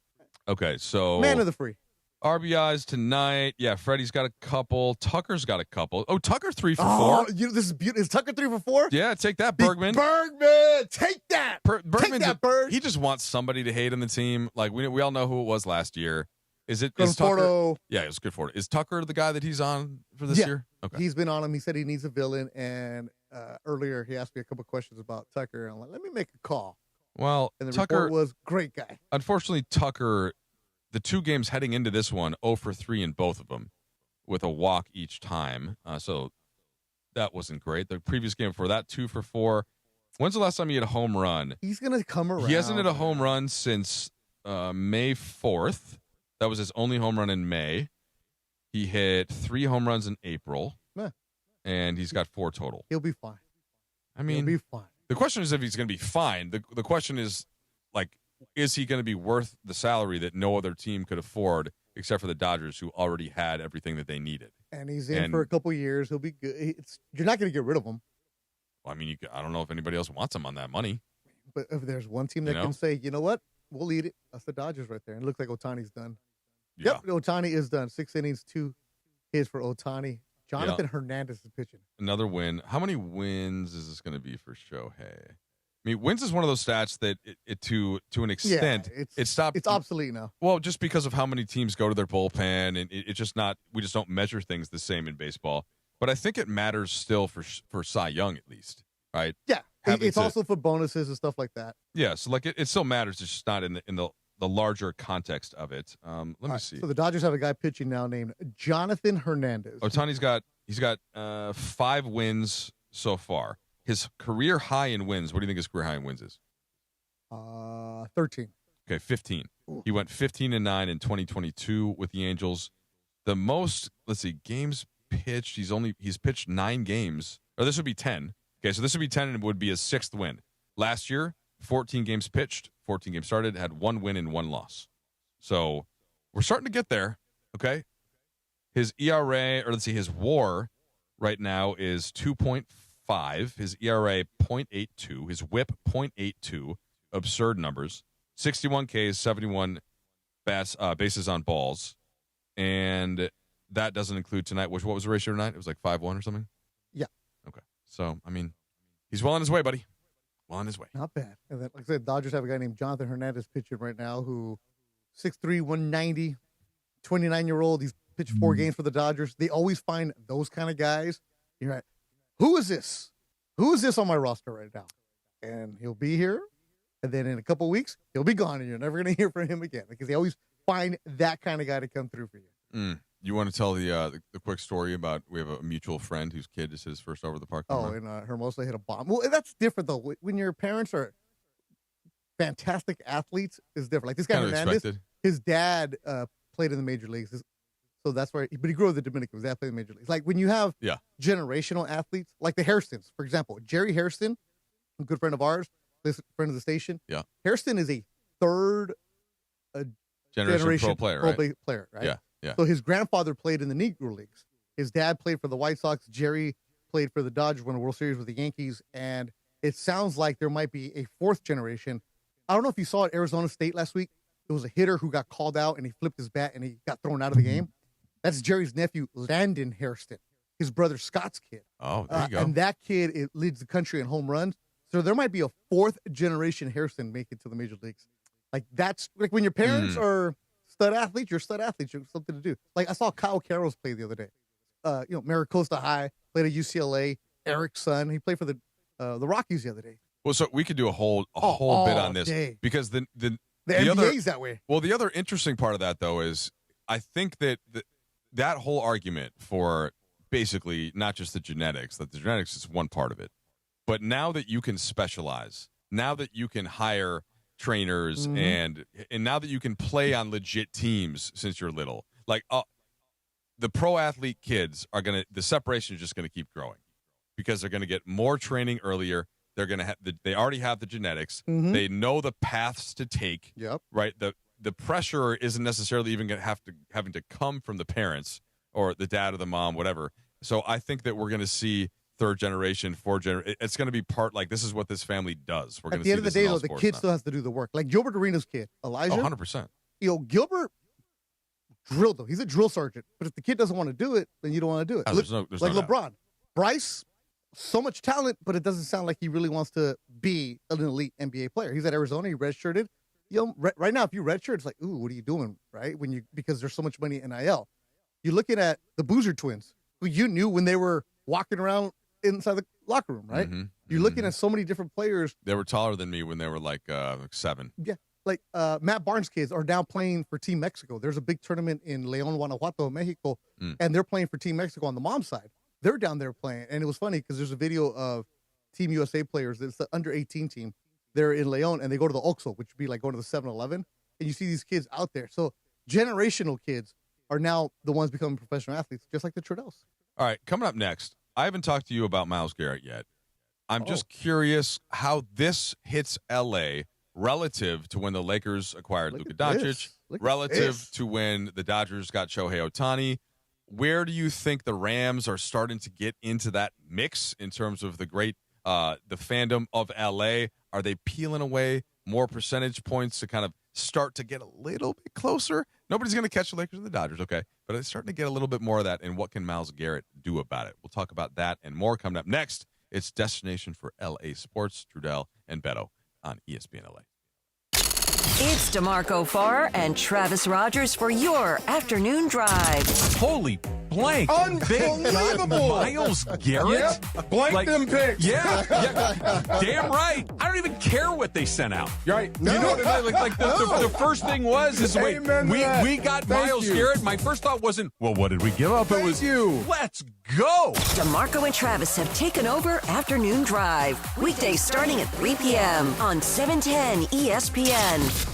Okay, so Man of the free. RBIs tonight. Yeah, Freddie's got a couple. Tucker's got a couple. Oh, Tucker 3 for 4. Oh, this is beautiful. Is Tucker 3 for 4? Yeah, take that, Bergman. Bergman, take that. Bergman's take that, Berg. He just wants somebody to hate on the team. Like we all know who it was last year. Is Tucker? Yeah, it was good for it. Is Tucker the guy that he's on for this year? Okay. He's been on him. He said he needs a villain. And earlier he asked me a couple questions about Tucker. And I'm like, let me make a call. Well, and the Tucker report was great guy. Unfortunately, Tucker, the 2 games heading into this one, 0 for 3 in both of them with a walk each time. So That wasn't great. The previous game before that, 2 for 4. When's the last time he had a home run? He's going to come around. He hasn't hit a home run since May 4th. That was his only home run in May. He hit 3 home runs in April, and he's got 4 total. He'll be fine. I mean, he'll be fine. The question is if he's going to be fine. The question is, like, is he going to be worth the salary that no other team could afford except for the Dodgers, who already had everything that they needed? And he's in for a couple years. He'll be good. You're not going to get rid of him. Well, I mean, I don't know if anybody else wants him on that money. But if there's one team that can say, you know what, we'll eat it, that's the Dodgers right there. And it looks like Ohtani's done. Yeah. Yep, Ohtani is done. 6 innings, 2 hits for Ohtani. Jonathan Hernandez is pitching. Another win. How many wins is this going to be for Shohei? I mean, wins is one of those stats that it to an extent it stopped. It's obsolete now. Well, just because of how many teams go to their bullpen, and it's just not. We just don't measure things the same in baseball. But I think it matters still for Cy Young at least, right? Yeah, it's also for bonuses and stuff like that. Yeah, so like it still matters. It's just not in the larger context of it. Let me see. So the Dodgers have a guy pitching now named Jonathan Hernandez. Ohtani's got 5 wins so far. His career high in wins, what do you think his career high in wins is? 13. Okay, 15. Ooh. He went 15-9 in 2022 with the Angels. The most, let's see, games pitched, he's pitched 9 games. Or this would be 10. Okay, so this would be 10 and it would be his 6th win. Last year, 14 games pitched, 14 games started, had 1 win and 1 loss. So we're starting to get there, okay? His ERA, or let's see, his WAR right now is 2.5. His ERA 0.82. His WHIP 0.82. Absurd numbers. 61 Ks, 71 bases on balls, and that doesn't include tonight. What was the ratio tonight? It was like 5-1 or something. Yeah. Okay. So I mean, he's well on his way, buddy. Well on his way. Not bad. And then, like I said, Dodgers have a guy named Jonathan Hernandez pitching right now, who 6'3", 190, 29-year-old. He's pitched 4 games for the Dodgers. They always find those kind of guys. You're right. Who is this? Who is this on my roster right now? And he'll be here, and then in a couple of weeks, he'll be gone, and you're never going to hear from him again because they always find that kind of guy to come through for you. You want to tell the quick story about we have a mutual friend whose kid is his first over the park? Oh, and Hermosa hit a bomb. Well, that's different, though. When your parents are fantastic athletes, it's different. Like this guy kind of Hernandez, expected. His dad played in the major leagues. So that's why, but he grew up in the Dominicans. That played in the major leagues. Like when you have generational athletes, like the Hairstons, for example, Jerry Hairston, a good friend of ours, friend of the station. Yeah, Hairston is a third generation pro player, right? Yeah. So his grandfather played in the Negro Leagues. His dad played for the White Sox. Jerry played for the Dodgers, won a World Series with the Yankees, and it sounds like there might be a 4th generation. I don't know if you saw at Arizona State last week. There was a hitter who got called out and he flipped his bat and he got thrown out of the game. That's Jerry's nephew, Landon Hairston, his brother Scott's kid. Oh, there you go. And that kid leads the country in home runs. So there might be a 4th generation Hairston make it to the major leagues. Like that's like when your parents are stud athletes, you're stud athletes. You have something to do. Like I saw Kyle Carroll's play the other day. Maricosta High, played at UCLA. Eric's son, he played for the Rockies the other day. Well, so we could do a whole bit on this because the NBA's that way. Well, the other interesting part of that though is I think that that whole argument for basically not just the genetics, that the genetics is one part of it, but now that you can specialize, now that you can hire trainers and now that you can play on legit teams since you're little, like the pro athlete kids the separation is just going to keep growing because they're going to get more training earlier. They're going to have they already have the genetics. They know the paths to take. Yep. Right. The pressure isn't necessarily even going to having to come from the parents or the dad or the mom, whatever. So I think that we're going to see 3rd generation, 4th generation. It's going to be part like this is what this family does. We're At the end of the day, though, the kid still has to do the work. Like Gilbert Arenas' kid, Elijah. 100%. Gilbert drilled though. He's a drill sergeant. But if the kid doesn't want to do it, then you don't want to do it. There's like no LeBron. Bryce, so much talent, but it doesn't sound like he really wants to be an elite NBA player. He's at Arizona. He redshirted. Right now, if you redshirt, it's like, ooh, what are you doing, right? Because there's so much money in NIL. You're looking at the Boozer twins, who you knew when they were walking around inside the locker room, right? You're looking at so many different players. They were taller than me when they were like 7. Yeah, like Matt Barnes' kids are now playing for Team Mexico. There's a big tournament in León, Guanajuato, Mexico, and they're playing for Team Mexico on the mom's side. they're down there playing. And it was funny because there's a video of Team USA players. It's the under 18 team. They're in León, and they go to the Oxxo, which would be like going to the 7-Eleven, and you see these kids out there. So generational kids are now the ones becoming professional athletes, just like the Trudells. All right, coming up next, I haven't talked to you about Myles Garrett yet. I'm just curious how this hits L.A. relative to when the Lakers acquired Luka Doncic, relative to when the Dodgers got Shohei Ohtani. Where do you think the Rams are starting to get into that mix in terms of the fandom of L.A.? Are they peeling away more percentage points to kind of start to get a little bit closer? Nobody's going to catch the Lakers and the Dodgers, okay? But it's starting to get a little bit more of that, and what can Myles Garrett do about it? We'll talk about that and more coming up next. It's Destination for L.A. Sports, Trudell and Beto on ESPN LA. It's DeMarco Farr and Travis Rogers for your afternoon drive. Holy blank. Unbelievable. Myles Garrett? Yep. Blank them picks. Yeah. Damn right. I don't even care what they sent out. Right. No. You know what I mean? Like the first thing was, wait, we got Myles Garrett. My first thought wasn't, well, what did we give up? It was, let's go. DeMarco and Travis have taken over Afternoon Drive. Weekdays starting at 3 p.m. on 710 ESPN.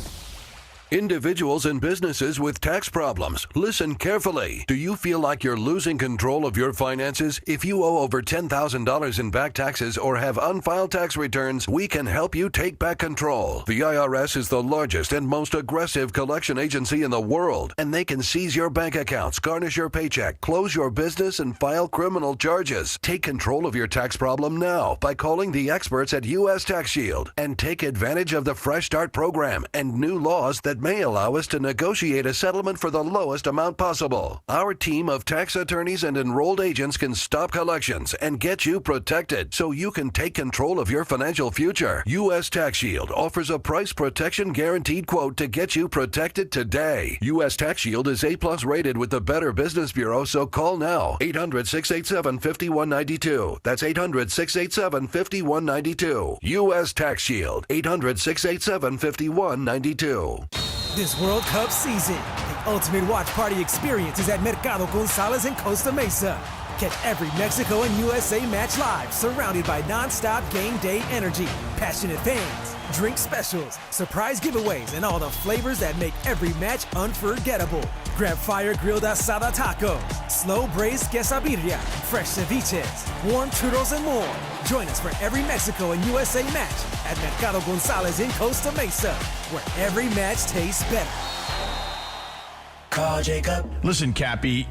Individuals and businesses with tax problems, listen carefully. Do you feel like you're losing control of your finances? If you owe over $10,000 in back taxes or have unfiled tax returns, we can help you take back control. The IRS is the largest and most aggressive collection agency in the world, and they can seize your bank accounts, garnish your paycheck, close your business, and file criminal charges. Take control of your tax problem now by calling the experts at U.S. Tax Shield and take advantage of the Fresh Start program and new laws that may allow us to negotiate a settlement for the lowest amount possible. Our team of tax attorneys and enrolled agents can stop collections and get you protected so you can take control of your financial future. U.S. Tax Shield offers a price protection guaranteed quote to get you protected today. U.S. Tax Shield is A+ rated with the Better Business Bureau, so call now. 800-687-5192. That's 800-687-5192. U.S. Tax Shield. 800-687-5192. This World Cup season, the ultimate watch party experience is at Mercado Gonzalez in Costa Mesa. Get every Mexico and USA match live, surrounded by non-stop game day energy, passionate fans, drink specials, surprise giveaways, and all the flavors that make every match unforgettable. Grab fire-grilled asada tacos, slow-braised quesadilla, fresh ceviches, warm churros, and more. Join us for every Mexico and USA match at Mercado Gonzalez in Costa Mesa, where every match tastes better. Call Jacob. Listen, Cappy,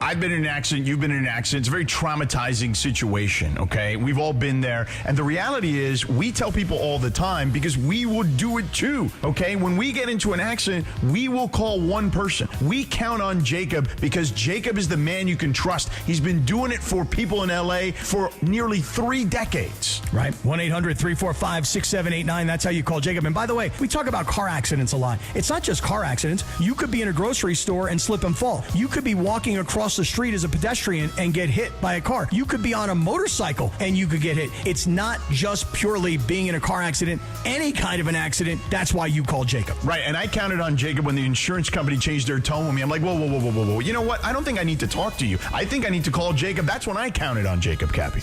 I've been in an accident, you've been in an accident. It's a very traumatizing situation, okay? We've all been there. And the reality is, we tell people all the time because we would do it too, okay? When we get into an accident, we will call one person. We count on Jacob because Jacob is the man you can trust. He's been doing it for people in LA for nearly 3 decades. Right. 1-800-345-6789. That's how you call Jacob. And by the way, we talk about car accidents a lot. It's not just car accidents. You could be in a grocery store and slip and fall. You could be walking across the street as a pedestrian and get hit by a car. You could be on a motorcycle and you could get hit. It's not just purely being in a car accident. Any kind of an accident, that's why you call Jacob. Right, and I counted on Jacob when the insurance company changed their tone with me. I'm like, whoa. You know what? I don't think I need to talk to you. I think I need to call Jacob. That's when I counted on Jacob, Cappy.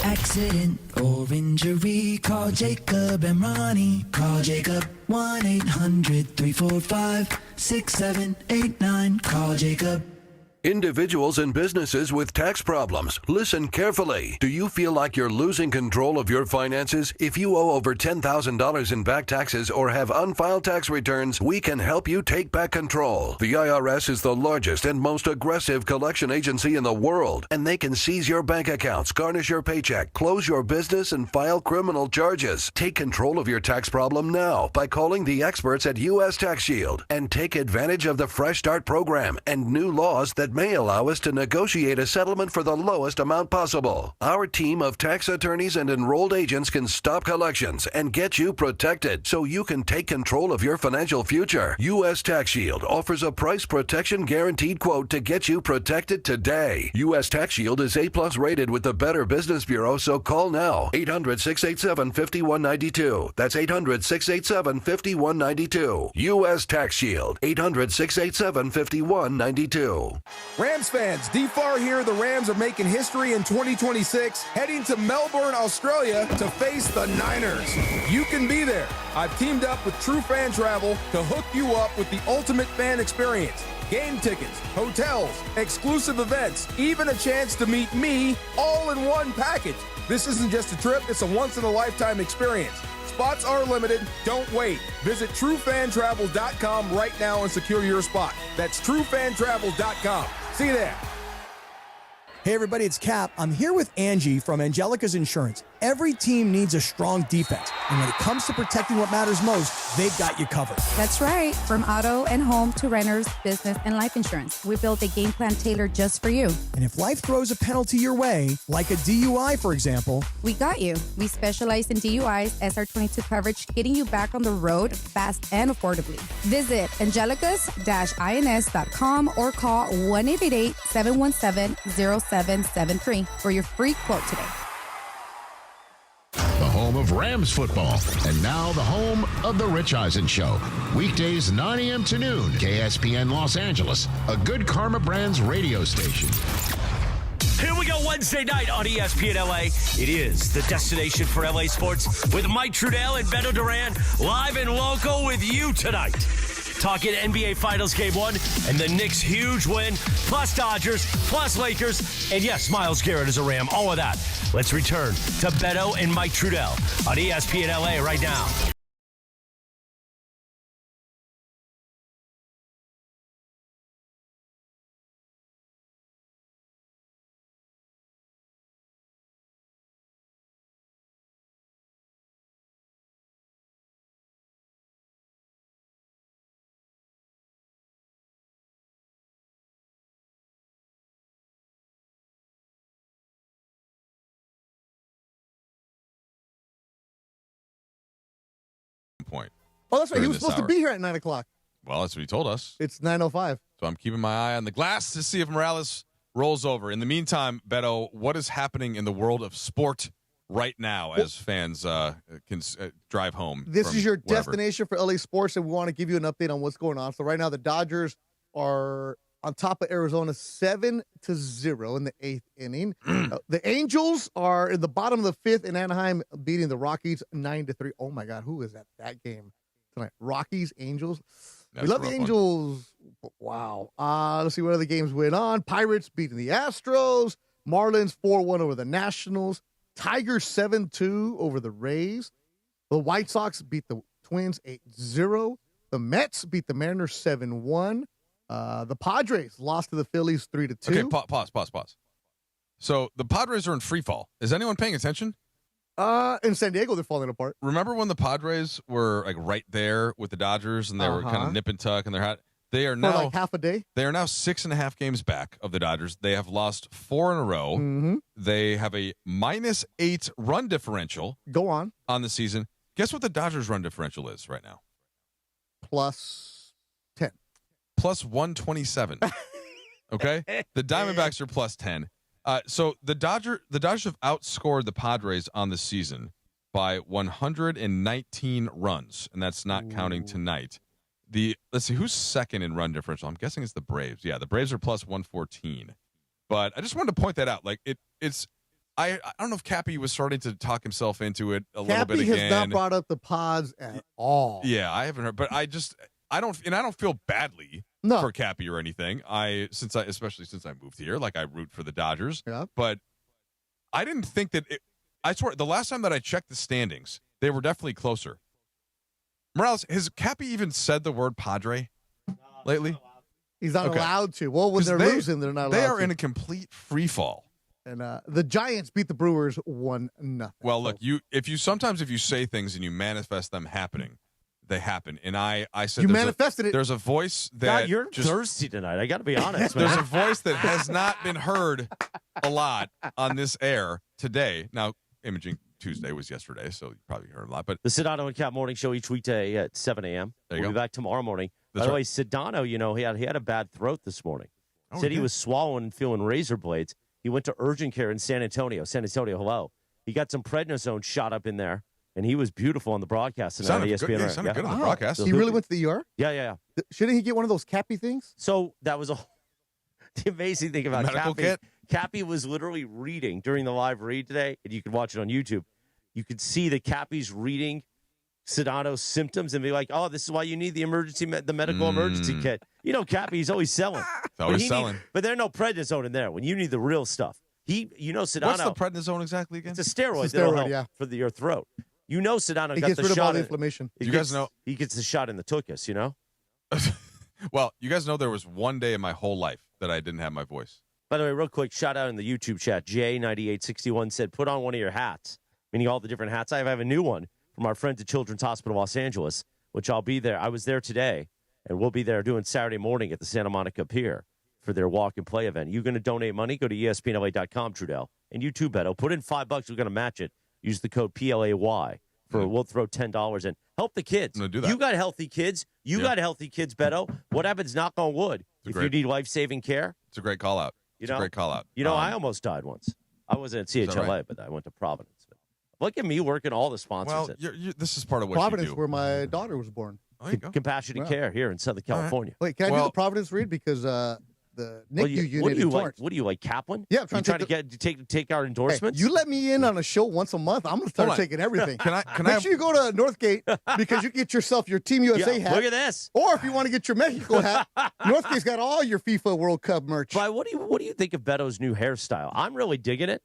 Accident or injury, call Jacob and Ronnie. Call Jacob. 1-800-345-6789. Call Jacob. Individuals and businesses with tax problems, listen carefully. Do you feel like you're losing control of your finances? If you owe over $10,000 in back taxes or have unfiled tax returns, we can help you take back control. The IRS is the largest and most aggressive collection agency in the world, and they can seize your bank accounts, garnish your paycheck, close your business, and file criminal charges. Take control of your tax problem now by calling the experts at U.S. Tax Shield and take advantage of the Fresh Start program and new laws that may allow us to negotiate a settlement for the lowest amount possible. Our team of tax attorneys and enrolled agents can stop collections and get you protected so you can take control of your financial future. U.S. Tax Shield offers a price protection guaranteed quote to get you protected today. U.S. Tax Shield is A+ rated with the Better Business Bureau, so call now. 800-687-5192. That's 800-687-5192. U.S. Tax Shield. 800-687-5192. Rams fans, DFAR here. The Rams are making history in 2026, heading to Melbourne, Australia to face the Niners. You can be there. I've teamed up with True Fan Travel to hook you up with the ultimate fan experience. Game tickets, hotels, exclusive events, even a chance to meet me all in one package. This isn't just a trip, it's a once-in-a-lifetime experience. Spots are limited. Don't wait. Visit TrueFanTravel.com right now and secure your spot. That's TrueFanTravel.com. See you there. Hey everybody, it's Cap. I'm here with Angie from Angelica's Insurance. Every team needs a strong defense, and when it comes to protecting what matters most, they've got you covered. That's right. From auto and home to renters, business, and life insurance, we built a game plan tailored just for you. And if life throws a penalty your way, like a DUI, for example, we got you. We specialize in DUIs, SR22 coverage, getting you back on the road fast and affordably. Visit angelicas-ins.com or call 1-888-717-0773 for your free quote today. The home of Rams football, and now the home of The Rich Eisen Show. Weekdays 9 a.m. to noon, KSPN Los Angeles, a Good Karma Brands radio station. Here we go, Wednesday night on ESPN LA. It is the destination for LA sports with Mike Trudell and Beto Duran, live and local with you tonight. Talking NBA Finals Game 1 and the Knicks' huge win, plus Dodgers, plus Lakers, and yes, Myles Garrett is a Ram, all of that. Let's return to Beto and Mike Trudell on ESPN LA right now. Point. Oh, that's right. He was supposed to be here at 9 o'clock. Well, that's what he told us. It's 9:05. So I'm keeping my eye on the glass to see if Morales rolls over. In the meantime, Beto, what is happening in the world of sport right now as fans can drive home? This is your destination for LA sports, and we want to give you an update on what's going on. So right now, the Dodgers are on top of Arizona 7-0 in the 8th inning. The Angels are in the bottom of the 5th in Anaheim, beating the Rockies 9-3. Oh my God, who is at that game tonight? Rockies, Angels. We love the Angels. Wow. Let's see what other games went on. Pirates beating the Astros. Marlins 4-1 over the Nationals. Tigers 7-2 over the Rays. The White Sox beat the Twins 8-0. The Mets beat the Mariners 7-1. The Padres lost to the Phillies 3-2. Okay, pause. So the Padres are in free fall. Is anyone paying attention? In San Diego, they're falling apart. Remember when the Padres were like right there with the Dodgers and they were kind of nip and tuck and they're hot? They are now for like half a day. They are now 6.5 games back of the Dodgers. They have lost 4 in a row. Mm-hmm. They have a -8 run differential. Go on the season. Guess what the Dodgers run differential is right now? +10. +127. Okay? The Diamondbacks are +10. So the Dodgers have outscored the Padres on the season by 119 runs, and that's not counting tonight. Let's see, who's second in run differential? I'm guessing it's the Braves. Yeah, the Braves are +114. But I just wanted to point that out. Like I don't know if Cappy was starting to talk himself into it a little bit again. Cappy has not brought up the Pods at all. Yeah, I haven't heard, but I don't feel badly for Cappy or anything. Especially since I moved here, like I root for the Dodgers. Yeah. But I didn't think that I swear the last time that I checked the standings, they were definitely closer. Morales, has Cappy even said the word Padre lately? He's not allowed to. Well, when they're losing, they're not allowed to. They are in a complete free fall. And the Giants beat the Brewers 1-0. Well, look, if you say things and you manifest them happening, they happen. And I said you manifested it. There's a voice that you're thirsty tonight. I got to be honest. There's a voice that has not been heard a lot on this air today. Now, Imaging Tuesday was yesterday, so you probably heard a lot. But the Sedano and Cap morning show each weekday at 7 a.m. We'll be back tomorrow morning. By the way, Sedano, he had a bad throat this morning. Said he was swallowing and feeling razor blades. He went to urgent care in San Antonio. San Antonio, hello. He got some prednisone shot up in there, and he was beautiful on the broadcast. He sounded good on the broadcast. So he really went to the ER? Yeah. Shouldn't he get one of those Cappy things? So that was The amazing thing about medical Cappy, kit? Cappy was literally reading during the live read today, and you can watch it on YouTube. You could see that Cappy's reading Sedano's symptoms and be like, "Oh, this is why you need the medical emergency kit." You know, Cappy's always selling. Always selling. But there's no prednisone in there when you need the real stuff. Sedano. What's the prednisone exactly again? It's a steroid. It's a steroid, that'll help for your throat. You know, Sedano It got gets the rid of all shot. the inflammation. You guys know? He gets the shot in the tuchus. You know. Well, you guys know there was one day in my whole life that I didn't have my voice. By the way, real quick, shout out in the YouTube chat. J9861 said, "Put on one of your hats," meaning all the different hats I have. I have a new one from our friends at Children's Hospital Los Angeles, which I'll be there. I was there today, and we'll be there doing Saturday morning at the Santa Monica Pier for their walk and play event. You going to donate money? Go to ESPNLA.com, Trudell. And you too, Beto. Put in $5. We're going to match it. Use the code PLAY. We'll throw $10 in. Help the kids. I'm gonna do that. You got healthy kids. You got healthy kids, Beto. What happens, knock on wood, if you need life-saving care? It's a great call-out. It's a great call-out. You know, I almost died once. I wasn't at CHLA, right? but I went to Providence. Look at me working all the sponsors. Well, this is part of what Providence, you do. where my daughter was born. Oh, there you go. Compassionate care here in Southern California. Wait, can I do the Providence read? Because the NICU unit what do you in like? Torrance. What do you like, Kaplan? Yeah, I'm you trying to take our endorsements. Hey, you let me in on a show once a month, I'm going to start taking everything. Make sure you go to Northgate because you get yourself your Team USA hat. Look at this. Or if you want to get your Mexico hat, Northgate's got all your FIFA World Cup merch. But what do you think of Beto's new hairstyle? I'm really digging it.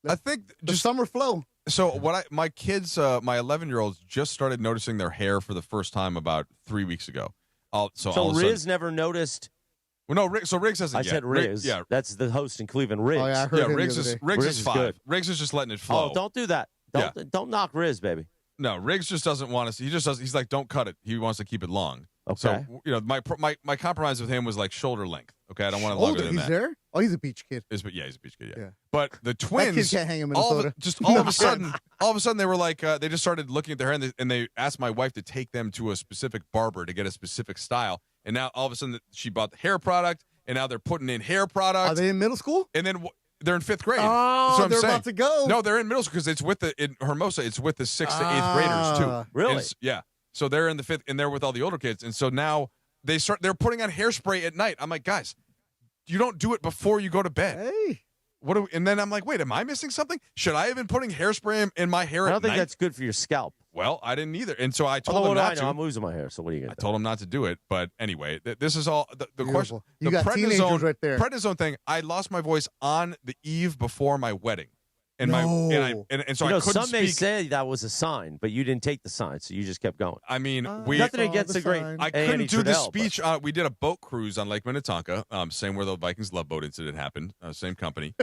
I think the summer flow. So my kids, my 11-year-olds just started noticing their hair for the first time about 3 weeks ago. So Riz never noticed. Well, no, Riggs hasn't I yet. said Riz. Yeah, that's the host in Cleveland. Riggs. Oh, yeah, I heard him Riggs the other is day. Riggs is 5. good. Riggs is just letting it flow. Oh, don't do that. Don't knock Riz, baby. No, Riggs just doesn't want to. He just does. He's like, don't cut it. He wants to keep it long. Okay. So my compromise with him was like shoulder length. Okay, I don't want it longer than he's that. there? Oh, he's a beach kid. He's a beach kid. Yeah. But the twins, That kid can't hang in all Minnesota. of a sudden, they were like, they just started looking at their hair, and they asked my wife to take them to a specific barber to get a specific style. And now all of a sudden, she bought the hair product, and now they're putting in hair product. Are they in middle school? And then they're in 5th grade. Oh, That's what I'm they're saying. about to go. No, they're in middle school because it's with in Hermosa. It's with the 6th to 8th graders too. Really? Yeah. So they're in the 5th, and they're with all the older kids. And so now they're putting on hairspray at night. I'm like, guys, you don't do it before you go to bed. Hey. And then I'm like, wait, am I missing something? Should I have been putting hairspray in my hair I at don't think night? that's good for your scalp. Well, I didn't either. And so I told Although them what do not I know? to. I'm losing my hair, so what are you going I to do? told them not to do it. But anyway, this is all the question. You The got teenagers right there. Prednisone thing, I lost my voice on the eve before my wedding. And so I couldn't some may speak. say that was a sign, but you didn't take the sign, so you just kept going. I mean, nothing against the great. I couldn't do the speech. We did a boat cruise on Lake Minnetonka, same where the Vikings Love Boat incident happened, same company,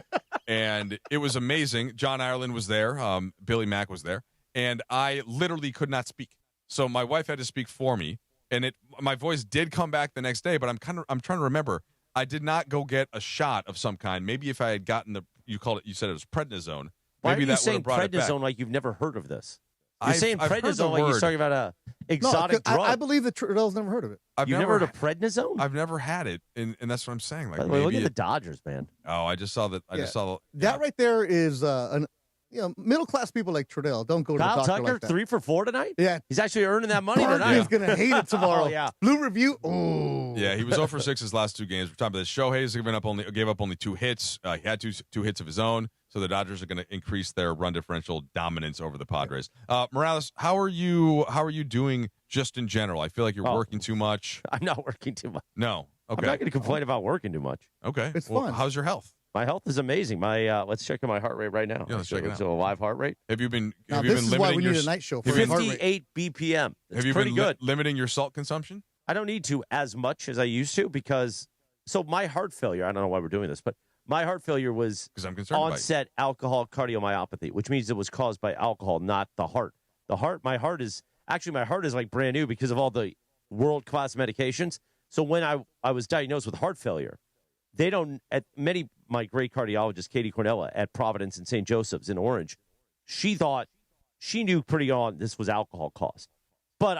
and it was amazing. John Ireland was there, Billy Mack was there, and I literally could not speak. So my wife had to speak for me, and my voice did come back the next day. But I'm trying to remember. I did not go get a shot of some kind. Maybe if I had gotten you said it was prednisone. Why Maybe are you that saying would have brought it back. prednisone like you've never heard of this? You're saying I've heard the prednisone like you're word. talking about a exotic No, drug. I believe that Trudell's never heard of it. You've never heard of prednisone? I've never had it, and that's what I'm saying. Like, By the way, look maybe at the Dodgers, man. Oh, I just saw that. I just saw That right there is middle class people like Trudell don't go to Kyle the doctor Tucker, like that. 3 for 4 tonight? Yeah. He's actually earning that money Barkley tonight. is gonna hate it tomorrow. Oh, yeah. Blue review. Oh. Yeah, he was 0 for 6 his last 2 games. We're talking about this. Shohei's gave up only 2 hits. He had two hits of his own. So the Dodgers are going to increase their run differential dominance over the Padres. Morales, how are you doing just in general? I feel like you're working too much. I'm not working too much. No. Okay. I'm not going to complain about working too much. Okay. It's well, fun. How's your health? My health is amazing. My let's check my heart rate right now. Yeah, let's check it out. So a live heart rate. Have you been? Now, have you this been is limiting why we your need a night show for have you- his heart rate. 58 BPM. That's Have you pretty been good. limiting your salt consumption? I don't need to as much as I used to because my heart failure. I don't know why we're doing this, but my heart failure was Because I'm concerned about you. onset alcohol cardiomyopathy, which means it was caused by alcohol, not the heart. My heart is like brand new because of all the world class medications. So when I was diagnosed with heart failure, my great cardiologist, Katie Cornella at Providence and St. Joseph's in Orange, she knew pretty on this was alcohol caused. But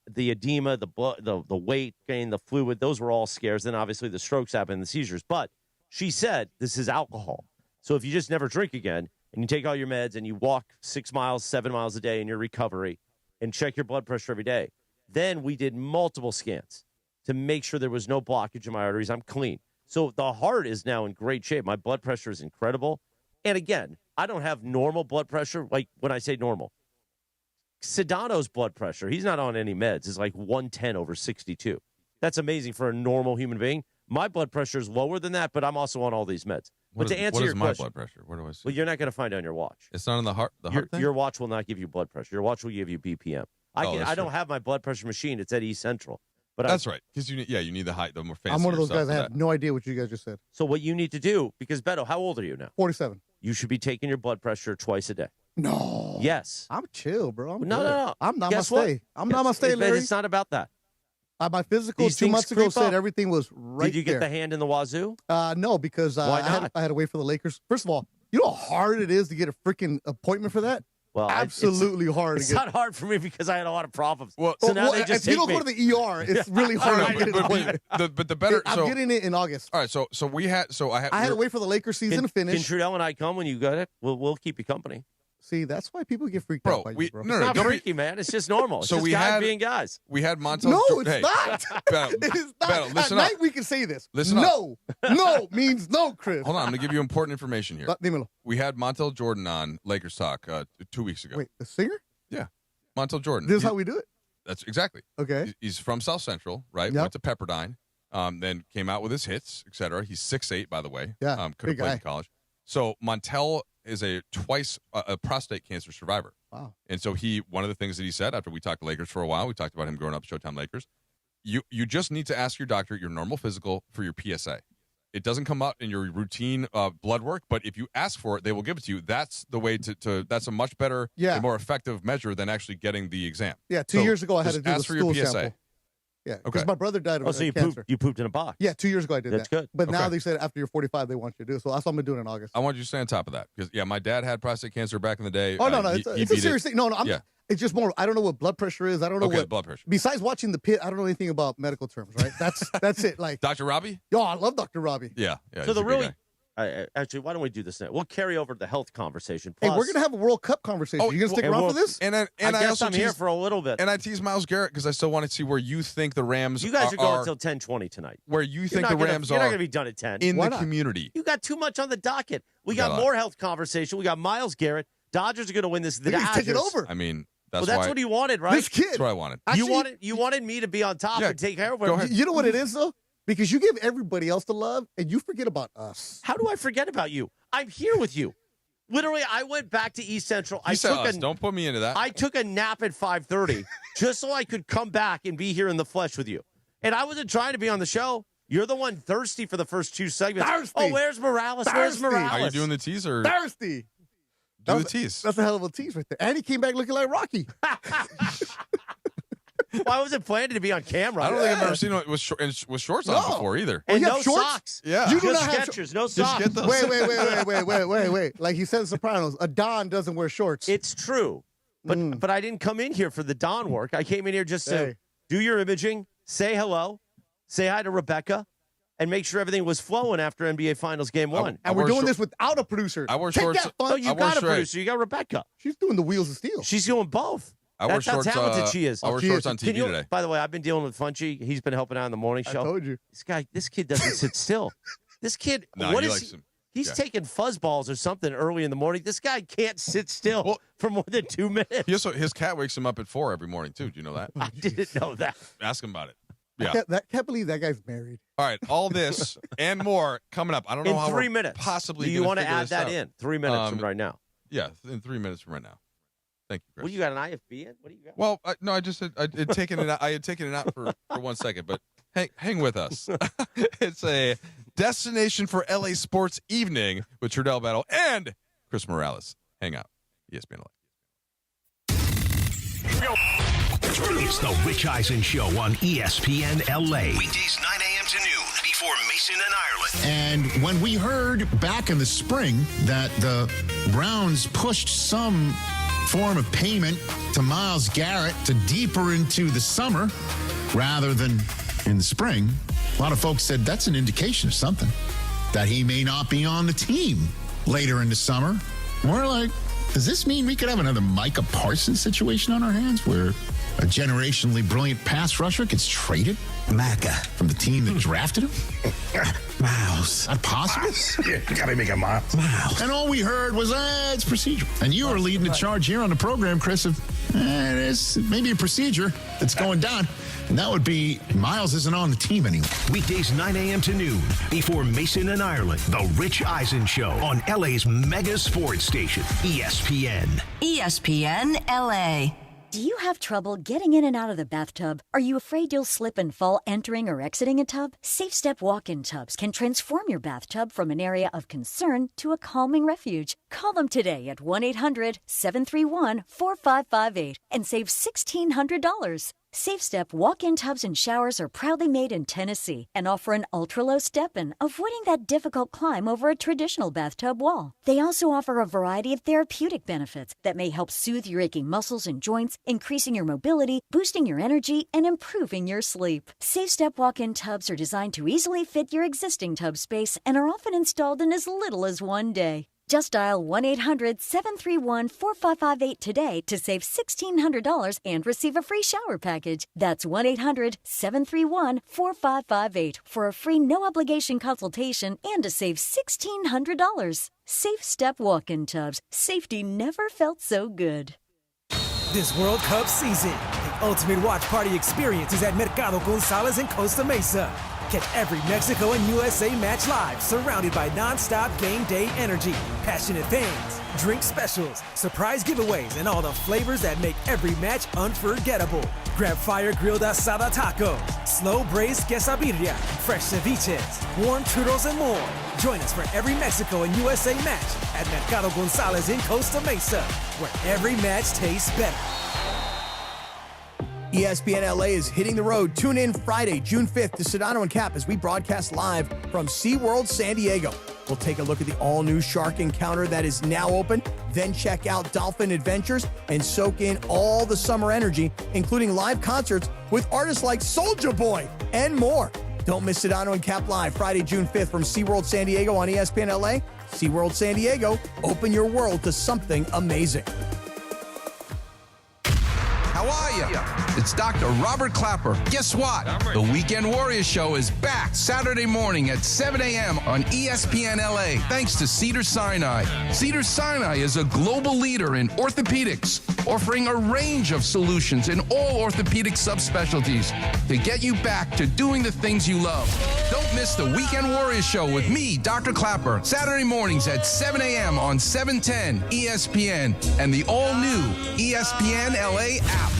the edema, the blood, the weight gain, the fluid, those were all scares. Then obviously the strokes happened, the seizures. But she said this is alcohol. So if you just never drink again and you take all your meds and you walk 6 miles, 7 miles a day in your recovery and check your blood pressure every day, then we did multiple scans to make sure there was no blockage in my arteries. I'm clean. So the heart is now in great shape. My blood pressure is incredible. And again, I don't have normal blood pressure. Like when I say normal, Sedano's blood pressure, he's not on any meds, is like 110/62. That's amazing for a normal human being. My blood pressure is lower than that, but I'm also on all these meds. But to answer your question, what is my blood pressure? Where do I see? Well, you're not going to find it on your watch. It's not on the heart. Your watch will not give you blood pressure. Your watch will give you BPM. I don't have my blood pressure machine. It's at East Central. But that's right, because you need the more fancy. I'm one of those stuff guys. for I have that. no idea what you guys just said. So what you need to do, because Beto, how old are you now? 47. You should be taking your blood pressure twice a day. No. Yes. I'm chill, bro. No. I'm not Guess my what? stay. I'm not my stay, But Larry. it's not about that. My physical These 2 things months ago creep said up. everything was right Did you get there. the hand in the wazoo? No, because Why I had to wait for the Lakers. First of all, you know how hard it is to get a freaking appointment for that? Well, absolutely hard. It's to get. not hard for me because I had a lot of problems. Well, so now they just if you don't take go to the ER, it's really hard to get an appointment. But the better. I'm getting it in August. All right, so I had to wait for the Lakers season to finish. Can Trudell and I come when you got it? We'll keep you company. See, that's why people get freaked out by you, bro. It's not freaky, man. It's just normal. It's So just we guys had- being guys. We had Montel. No, it's hey, not. Beto, It is not. Beto, At listen up. night we can say this. Listen up. No means no, Chris. Hold on, I'm going to give you important information here. Dímelo. We had Montel Jordan on Lakers Talk 2 weeks ago. Wait, the singer? Yeah, Montel Jordan. This is how we do it? That's exactly. Okay. He's from South Central, right? Yep. Went to Pepperdine, then came out with his hits, etc. He's 6'8", by the way. Yeah, could have big played guy. in college. So Montel is a prostate cancer survivor. Wow. And so one of the things that he said after we talked to Lakers for a while, we talked about him growing up Showtime Lakers. You just need to ask your doctor your normal physical for your PSA. It doesn't come up in your routine blood work, but if you ask for it, they will give it to you. That's the way to that's a much better, a more effective measure than actually getting the exam. Yeah, 2 years ago I had to just do the ask for stool your PSA. sample. Yeah, because Okay. my brother died of Oh, so you cancer. pooped in a box. Yeah, 2 years ago I did That's that. good. But now Okay. they said after you're 45 they want you to do it. So that's what I'm doing in August. I want you to stay on top of that because my dad had prostate cancer back in the day. Oh no, He it's a beat serious it. thing. No, Yeah. it's just more. I don't know what blood pressure is. I don't know Okay, what blood pressure. Besides watching The Pit, I don't know anything about medical terms. Right? That's it. Like Dr. Robbie. Yo, I love Dr. Robbie. Yeah. So he's the a good really, guy. actually, why don't we do this now? We'll carry over the health conversation. Hey, Plus, we're gonna have a World Cup conversation. You gonna stick around for this? And I I guess also I'm here teased- for a little bit. And I tease Myles Garrett because I still want to see where you think the Rams. You guys are going until 10:20 tonight. Where you You're think not the gonna- Rams You're not are going to be done at 10. in Why the not? community. You got too much on the docket. We got got a lot. more health conversation. We got Myles Garrett. Dodgers are going to win this. The He's Dodgers. taking over. I mean, Well, that's that's why what he wanted, right? This kid. That's what I wanted. Actually- you wanted me to be on top Yeah, and take care of go it. ahead. You know what it is though? Because you give everybody else the love and you forget about us. How do I forget about you? I'm here with you. Literally, I went back to East Central. He I said took us. Don't put me into that. I took a nap at 5:30 just so I could come back and be here in the flesh with you. And I wasn't trying to be on the show. You're the one thirsty for the first two segments. Thirsty. Oh, where's Morales? Where's Thirsty. Morales? Are you doing the tease or Thirsty. do the tease? That's a hell of a tease right there. And he came back looking like Rocky. Well, I wasn't planning to be on camera. I don't think I've ever seen it with shorts on No. before either. And you no have shorts? socks. Yeah. You do Just not have Skechers, no Just socks. get those. Wait. Like he said in Sopranos, a Don doesn't wear shorts. It's true. But I didn't come in here for the Don work. I came in here just to Hey. do your imaging, say hello, say hi to Rebecca, and make sure everything was flowing after NBA Finals Game 1. and we're wore doing shor- this without a producer. I wore Take shorts. that, Oh, fun. you I wore got a straight. producer. You got Rebecca. She's doing the wheels of steel. She's doing both. I wore That's how shorts. talented she is. I wore She shorts is. on Can TV you- today. By the way, I've been dealing with Funchy. He's been helping out on the morning I show. told you. This kid doesn't sit still. This kid, No, what he is likes he? him. He's Yeah. taking fuzzballs or something early in the morning. This guy can't sit still Well- for more than 2 minutes. His cat wakes him up at 4 every morning too. Do you know that? I didn't know that. Ask him about it. I Yeah. can't believe that guy's married. All right. All this and more coming up. I don't know In how 3 we're minutes. possibly. Do you gonna want to figure add this that out. in? 3 minutes from right now. Yeah, in 3 minutes from right now. Thank you, Chris. What, you got an IFB in? What do you got? Well, no, I just had, I had taken it out. I had taken it out for 1 second, but hang with us. It's a destination for LA sports evening with Trudell Battle and Chris Morales. Hang out. ESPN LA. It's the Rich Eisen Show on ESPN LA. Weekdays 9 a.m. to noon before Mason and Ireland. And when we heard back in the spring that the Browns pushed some form of payment to Myles Garrett to deeper into the summer rather than in the spring, a lot of folks said that's an indication of something, that he may not be on the team later in the summer. We're like, does this mean we could have another Micah Parsons situation on our hands where a generationally brilliant pass rusher gets traded? Maca from the team that drafted him? Miles. Not possible? Yeah, you gotta make a Miles. And all we heard was, it's procedure. And you are leading the charge here on the program, Chris, of it's maybe a procedure that's going down. And that would be Miles isn't on the team anymore. Weekdays 9 a.m. to noon before Mason and Ireland. The Rich Eisen Show on LA's mega sports station, ESPN. ESPN LA. Do you have trouble getting in and out of the bathtub? Are you afraid you'll slip and fall entering or exiting a tub? Safe Step walk-in tubs can transform your bathtub from an area of concern to a calming refuge. Call them today at 1-800-731-4558 and save $1,600. Safe Step walk-in tubs and showers are proudly made in Tennessee and offer an ultra-low step-in, avoiding that difficult climb over a traditional bathtub wall. They also offer a variety of therapeutic benefits that may help soothe your aching muscles and joints, increasing your mobility, boosting your energy, and improving your sleep. Safe Step walk-in tubs are designed to easily fit your existing tub space and are often installed in as little as one day. Just dial 1-800-731-4558 today to save $1,600 and receive a free shower package. That's 1-800-731-4558 for a free no-obligation consultation and to save $1,600. Safe Step walk-in tubs. Safety never felt so good. This World Cup season, the ultimate watch party experience is at Mercado Gonzalez in Costa Mesa. Get every Mexico and USA match live, surrounded by non-stop game day energy, passionate fans, drink specials, surprise giveaways, and all the flavors that make every match unforgettable. Grab fire-grilled asada tacos, slow-braised quesadilla, fresh ceviches, warm churros, and more. Join us for every Mexico and USA match at Mercado Gonzalez in Costa Mesa, where every match tastes better. ESPN LA is hitting the road. Tune in Friday, June 5th to Sedano and Cap as we broadcast live from SeaWorld San Diego. We'll take a look at the all-new shark encounter that is now open, then check out Dolphin Adventures and soak in all the summer energy, including live concerts with artists like Soulja Boy and more. Don't miss Sedano and Cap live Friday, June 5th from SeaWorld San Diego on ESPN LA. SeaWorld San Diego, open your world to something amazing. How are you? It's Dr. Robert Clapper. Guess what? The Weekend Warriors Show is back Saturday morning at 7 a.m. on ESPN LA, thanks to Cedars-Sinai. Cedars-Sinai is a global leader in orthopedics, offering a range of solutions in all orthopedic subspecialties to get you back to doing the things you love. Don't miss the Weekend Warriors Show with me, Dr. Clapper, Saturday mornings at 7 a.m. on 710 ESPN and the all-new ESPN LA app.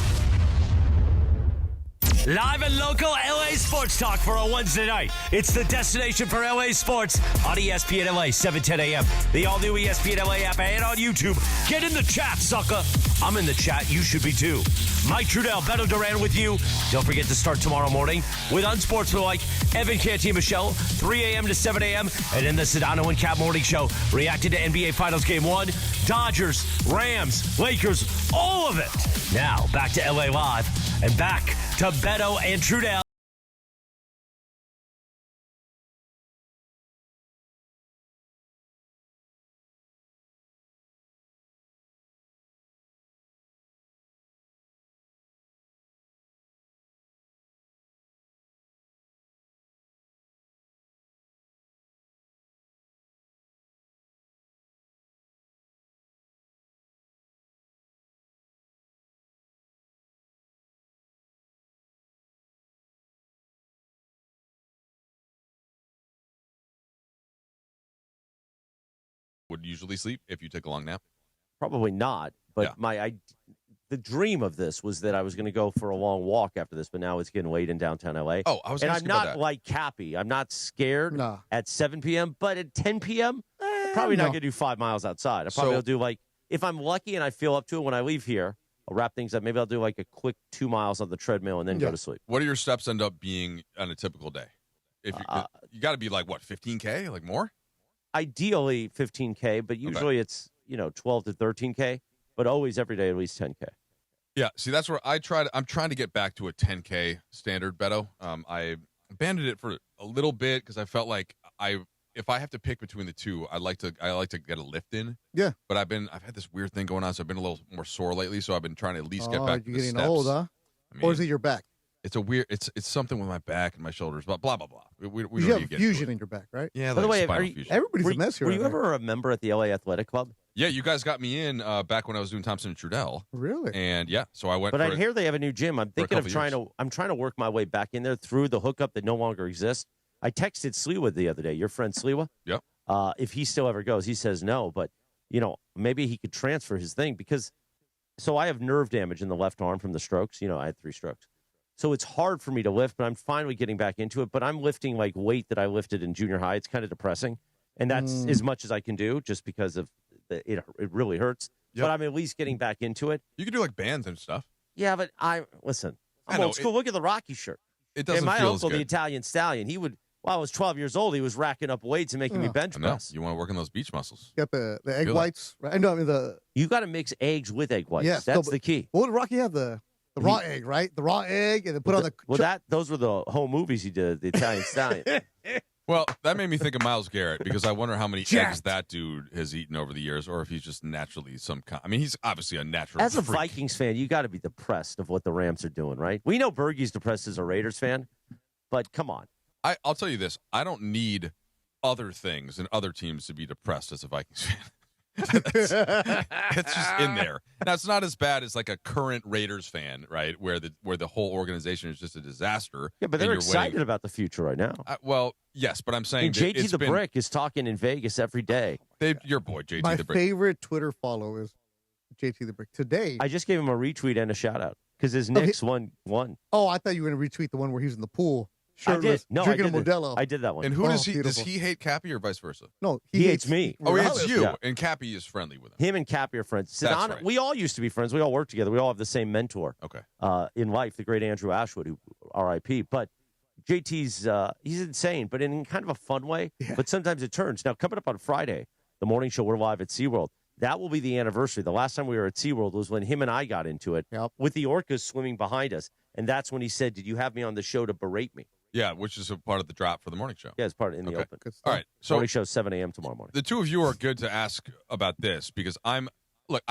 Live and local LA Sports Talk for a Wednesday night. It's the destination for LA sports on ESPN LA, 7:10 a.m. The all-new ESPN LA app and on YouTube. Get in the chat, sucker. I'm in the chat. You should be too. Mike Trudell, Beto Duran with you. Don't forget to start tomorrow morning with Unsportsmanlike, Evan Canty Michelle, 3 a.m. to 7 a.m. And in the Sedano and Cap Morning Show, reacting to NBA Finals Game 1, Dodgers, Rams, Lakers, all of it. Now, back to LA Live and back to Beto and Trudell. Would usually sleep if you took a long nap? Probably not. But the dream of this was that I was going to go for a long walk after this, but now it's getting late in downtown LA. Oh, I was. And I'm not like Cappy. I'm not scared at 7 p.m. But at 10 p.m., I'm probably not going to do 5 miles outside. I probably will do if I'm lucky and I feel up to it when I leave here, I'll wrap things up. Maybe I'll do a quick 2 miles on the treadmill and then go to sleep. What do your steps end up being on a typical day? If you got to be 15K, like more? Ideally 15K, but usually it's 12 to 13K, but always every day at least 10K. Yeah, see, that's where I'm trying to get back to a 10K standard, Beto. I abandoned it for a little bit because I felt like if I have to pick between the two, I like to get a lift in. Yeah. But I've had this weird thing going on, so I've been a little more sore lately. So I've been trying to at least get back to the steps. You're getting old, huh? or is it your back? It's a weird. It's something with my back and my shoulders. Blah blah blah. We you don't have get fusion in your back, right? Yeah. By the way, everybody's a mess here. Were you ever a member at the LA Athletic Club? Yeah, you guys got me in back when I was doing Thompson and Trudell. Really? And yeah, so I went. But I hear they have a new gym. I'm thinking of years. I'm trying to work my way back in there through the hookup that no longer exists. I texted Sliwa the other day. Your friend Sliwa. Yep. If he still ever goes, he says no, but maybe he could transfer his thing because. So I have nerve damage in the left arm from the strokes. I had 3 strokes. So it's hard for me to lift, but I'm finally getting back into it. But I'm lifting like weight that I lifted in junior high. It's kind of depressing. And that's as much as I can do just because of it really hurts. Yep. But I'm at least getting back into it. You can do like bands and stuff. Yeah, but I'm old school. Look at the Rocky shirt. It doesn't my feel uncle, as good. the Italian stallion, he would, while I was 12 years old, he was racking up weights and making me bench press. You want to work on those beach muscles. You got the egg whites, right? No, I mean you got to mix eggs with egg whites. Yes, that's the key. What would Rocky have? The raw egg, right? The raw egg, and then put on the. Those were the home movies he did. The Italian stallion. Well, that made me think of Myles Garrett because I wonder how many eggs that dude has eaten over the years, or if he's just naturally I mean, he's obviously a natural. As a freak. Vikings fan, you got to be depressed of what the Rams are doing, right? We know Bergie's depressed as a Raiders fan, but come on. I'll tell you this: I don't need other things and other teams to be depressed as a Vikings fan. it's just in there. Now it's not as bad as like a current Raiders fan, right? Where the whole organization is just a disaster. Yeah, but they're excited about the future right now. Well, yes, but I'm saying JT the Brick is talking in Vegas every day. Your boy JT My the Brick. favorite Twitter follow is JT the Brick. Today, I just gave him a retweet and a shout out because his Knicks won. Oh, I thought you were going to retweet the one where he's in the pool. Shirtless, drinking a Modelo. I did that one. And who does he hate Cappy or vice versa? No, he hates me. Oh, he hates you. Yeah. And Cappy is friendly with him. Him and Cappy are friends. That's right. We all used to be friends. We all worked together. We all have the same mentor. Okay. In life, the great Andrew Ashwood, who R.I.P. But JT's he's insane, but in kind of a fun way. Yeah. But sometimes it turns. Now, coming up on Friday, the morning show, we're live at SeaWorld. That will be the anniversary. The last time we were at SeaWorld was when him and I got into it with the orcas swimming behind us. And that's when he said, "Did you have me on the show to berate me?" Yeah, which is a part of the drop for the morning show. Yeah, it's part in the open. All right. So morning show 7 a.m. tomorrow morning. The two of you are good to ask about this because I've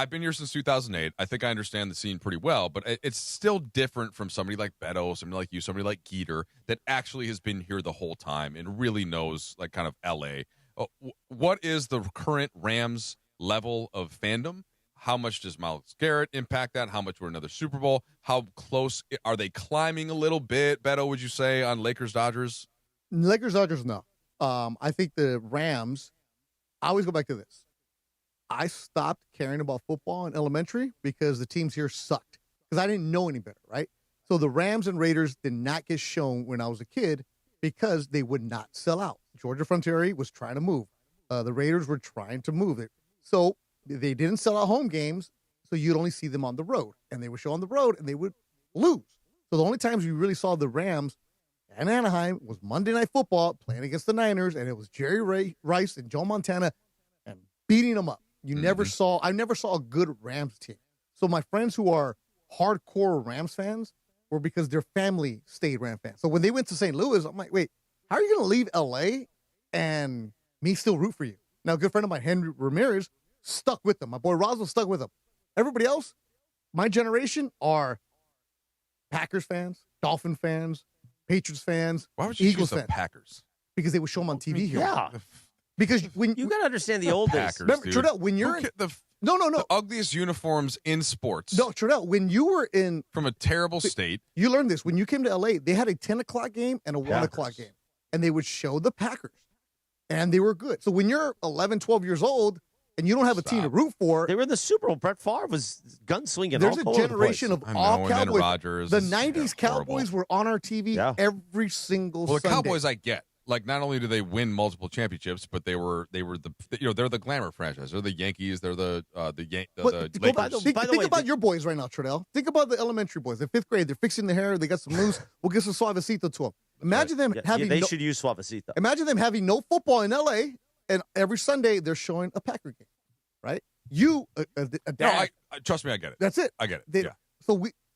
been here since 2008. I think I understand the scene pretty well, but it's still different from somebody like Beto, somebody like you, somebody like Geeter that actually has been here the whole time and really knows like kind of LA. What is the current Rams level of fandom? How much does Myles Garrett impact that? How much we're another Super Bowl? How close are they climbing a little bit, Beto, would you say, on Lakers-Dodgers? Lakers-Dodgers, no. I think the Rams, I always go back to this. I stopped caring about football in elementary because the teams here sucked because I didn't know any better, right? So the Rams and Raiders did not get shown when I was a kid because they would not sell out. Georgia Frontiere was trying to move. The Raiders were trying to move it. So they didn't sell out home games, so you'd only see them on the road. And they would show on the road, and they would lose. So the only times you really saw the Rams and Anaheim was Monday Night Football playing against the Niners, and it was Jerry Rice and Joe Montana and beating them up. I never saw a good Rams team. So my friends who are hardcore Rams fans were because their family stayed Rams fans. So when they went to St. Louis, I'm like, wait, how are you going to leave L.A. and me still root for you? Now, a good friend of mine, Henry Ramirez, stuck with them. My boy Roswell stuck with them. Everybody else, my generation, are Packers fans, Dolphin fans, Patriots fans, Why would you Eagles choose the fans. Packers? Because they would show them on TV here. Yeah. Because when you got to understand the old days. Packers, remember, dude. Trudell, when you're no, the ugliest uniforms in sports. No, Trudell, when you were in from a terrible state, you learned this. When you came to LA, they had a 10 o'clock game and a 1 o'clock game, and they would show the Packers, and they were good. So when you're 11, 12 years old and you don't have a team to root for, they were in the Super Bowl. Brett Favre was gunslinging. There's all a generation of all Cowboys. Rodgers, the 90s Cowboys were on our TV every single Well, the Sunday. Cowboys I get. Like, not only do they win multiple championships, but they're the glamour franchise. They're the Yankees. They're the Lakers. Think about your boys right now, Trudell. Think about the elementary boys. They're fifth grade. They're fixing their hair. They got some loose. We'll get some Suavecito to them. Imagine them having. They should use Suavecito. Imagine them having no football in LA, and every Sunday they're showing a Packer game, right? You, a dad. No, trust me, I get it. That's it. I get it.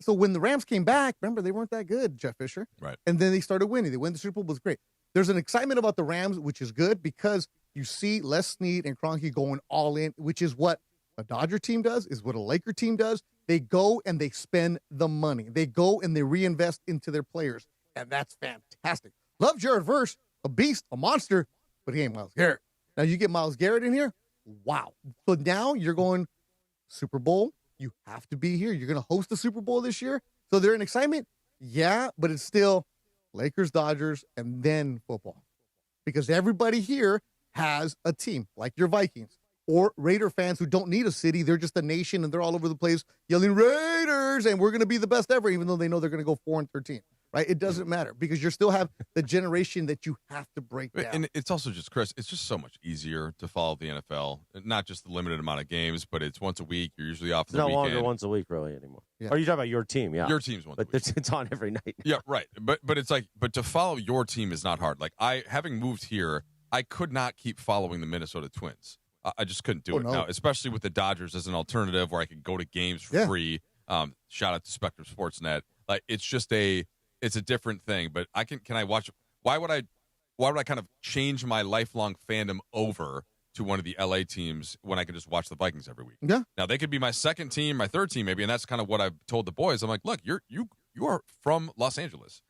So when the Rams came back, remember they weren't that good, Jeff Fisher. Right. And then they started winning. They won the Super Bowl. It was great. There's an excitement about the Rams, which is good because you see Les Snead and Kroenke going all in, which is what a Dodger team does, is what a Laker team does, They go and they spend the money. They go and they reinvest into their players, and that's fantastic. Love Jared Verse, a beast, a monster, but he ain't Myles Garrett. Now you get Myles Garrett in here, wow. So now you're going Super Bowl. You have to be here. You're going to host the Super Bowl this year. So they're in excitement, yeah, but it's still Lakers, Dodgers, and then football. Because everybody here has a team, like your Vikings, or Raider fans who don't need a city. They're just a nation, and they're all over the place yelling, Raiders, and we're going to be the best ever, even though they know they're going to go 4-13. Right? It doesn't matter because you still have the generation that you have to break down. And it's also just, Chris, it's just so much easier to follow the NFL. Not just the limited amount of games, but it's once a week. You're usually off It's the no weekend. longer once a week, really, anymore. Yeah. Or you talking about your team, yeah. Your team's once a week. But it's on every night. Yeah, right. But it's like, but to follow your team is not hard. Like, having moved here, I could not keep following the Minnesota Twins. I just couldn't do it now, especially with the Dodgers as an alternative where I could go to games for free. Shout out to Spectrum Sportsnet. Like, it's just it's a different thing. But can I watch? Why would I kind of change my lifelong fandom over to one of the LA teams when I could just watch the Vikings every week? Yeah. Now they could be my second team, my third team maybe, and that's kind of what I've told the boys. I'm like, look, you are from Los Angeles.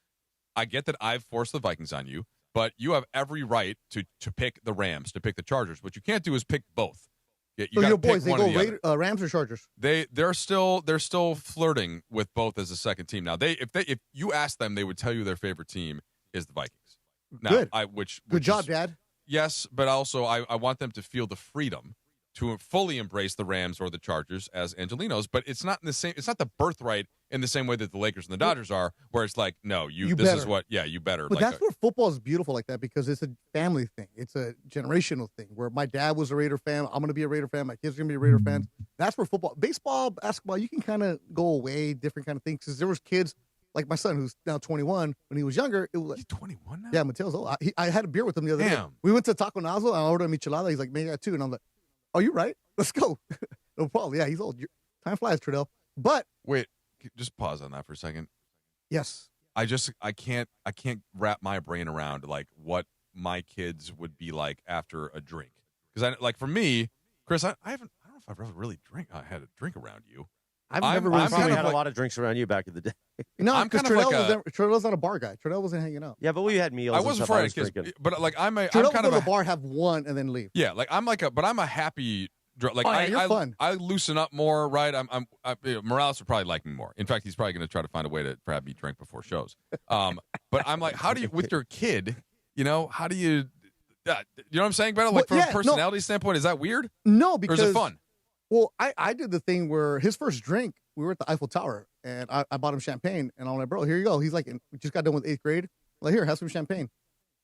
I get that I've forced the Vikings on you, but you have every right to pick the Rams, to pick the Chargers. What you can't do is pick both. You So your pick boys, they one or the go other. Rams or Chargers? They're still flirting with both as a second team. Now if you ask them, they would tell you their favorite team is the Vikings. Now, Good. Which Good job, is, Dad. Yes, but also I want them to feel the freedom to fully embrace the Rams or the Chargers as Angelinos. But it's not in the same. It's not the birthright in the same way that the Lakers and the Dodgers are, where it's like, no, you this better. is what. Yeah, you better. But like that's where football is beautiful like that because it's a family thing. It's a generational thing where my dad was a Raider fan. I'm going to be a Raider fan. My kids are going to be Raider fans. That's where football, baseball, basketball, you can kind of go away, different kind of things. Because there was kids like my son who's now 21. When he was younger, it was like, he's 21 now? Yeah, Mateo's old. I had a beer with him the other day. Damn. We went to Taco Nazo. I ordered a michelada. He's like, man, I got two. And I'm like, oh, you right? Let's go. No problem. Yeah, he's old. Time flies, Trudell. But wait, just pause on that for a second. Yes. I can't wrap my brain around like what my kids would be like after a drink. Because for me, Chris, I don't know if I've ever really had a drink around you. I've never really probably had a lot of drinks around you back in the day. No, I'm because kind of like Trudell's not a bar guy. Trudell wasn't hanging out. Yeah, but we had meals. I wasn't afraid of kids, but like I'm Trudell kind would of go to the bar, have one, and then leave. Yeah, like I'm a happy. Like you're fun. I loosen up more, right? Morales would probably like me more. In fact, he's probably going to try to find a way to have me drink before shows. But I'm like, how do you, with your kid, how do you, you know what I'm saying, Beto? Like from a personality standpoint, is that weird? No, because or is it fun? Well, I did the thing where his first drink, we were at the Eiffel Tower, and I bought him champagne, and I'm like, bro, here you go. He's like, we just got done with 8th grade. I'm like, here, have some champagne.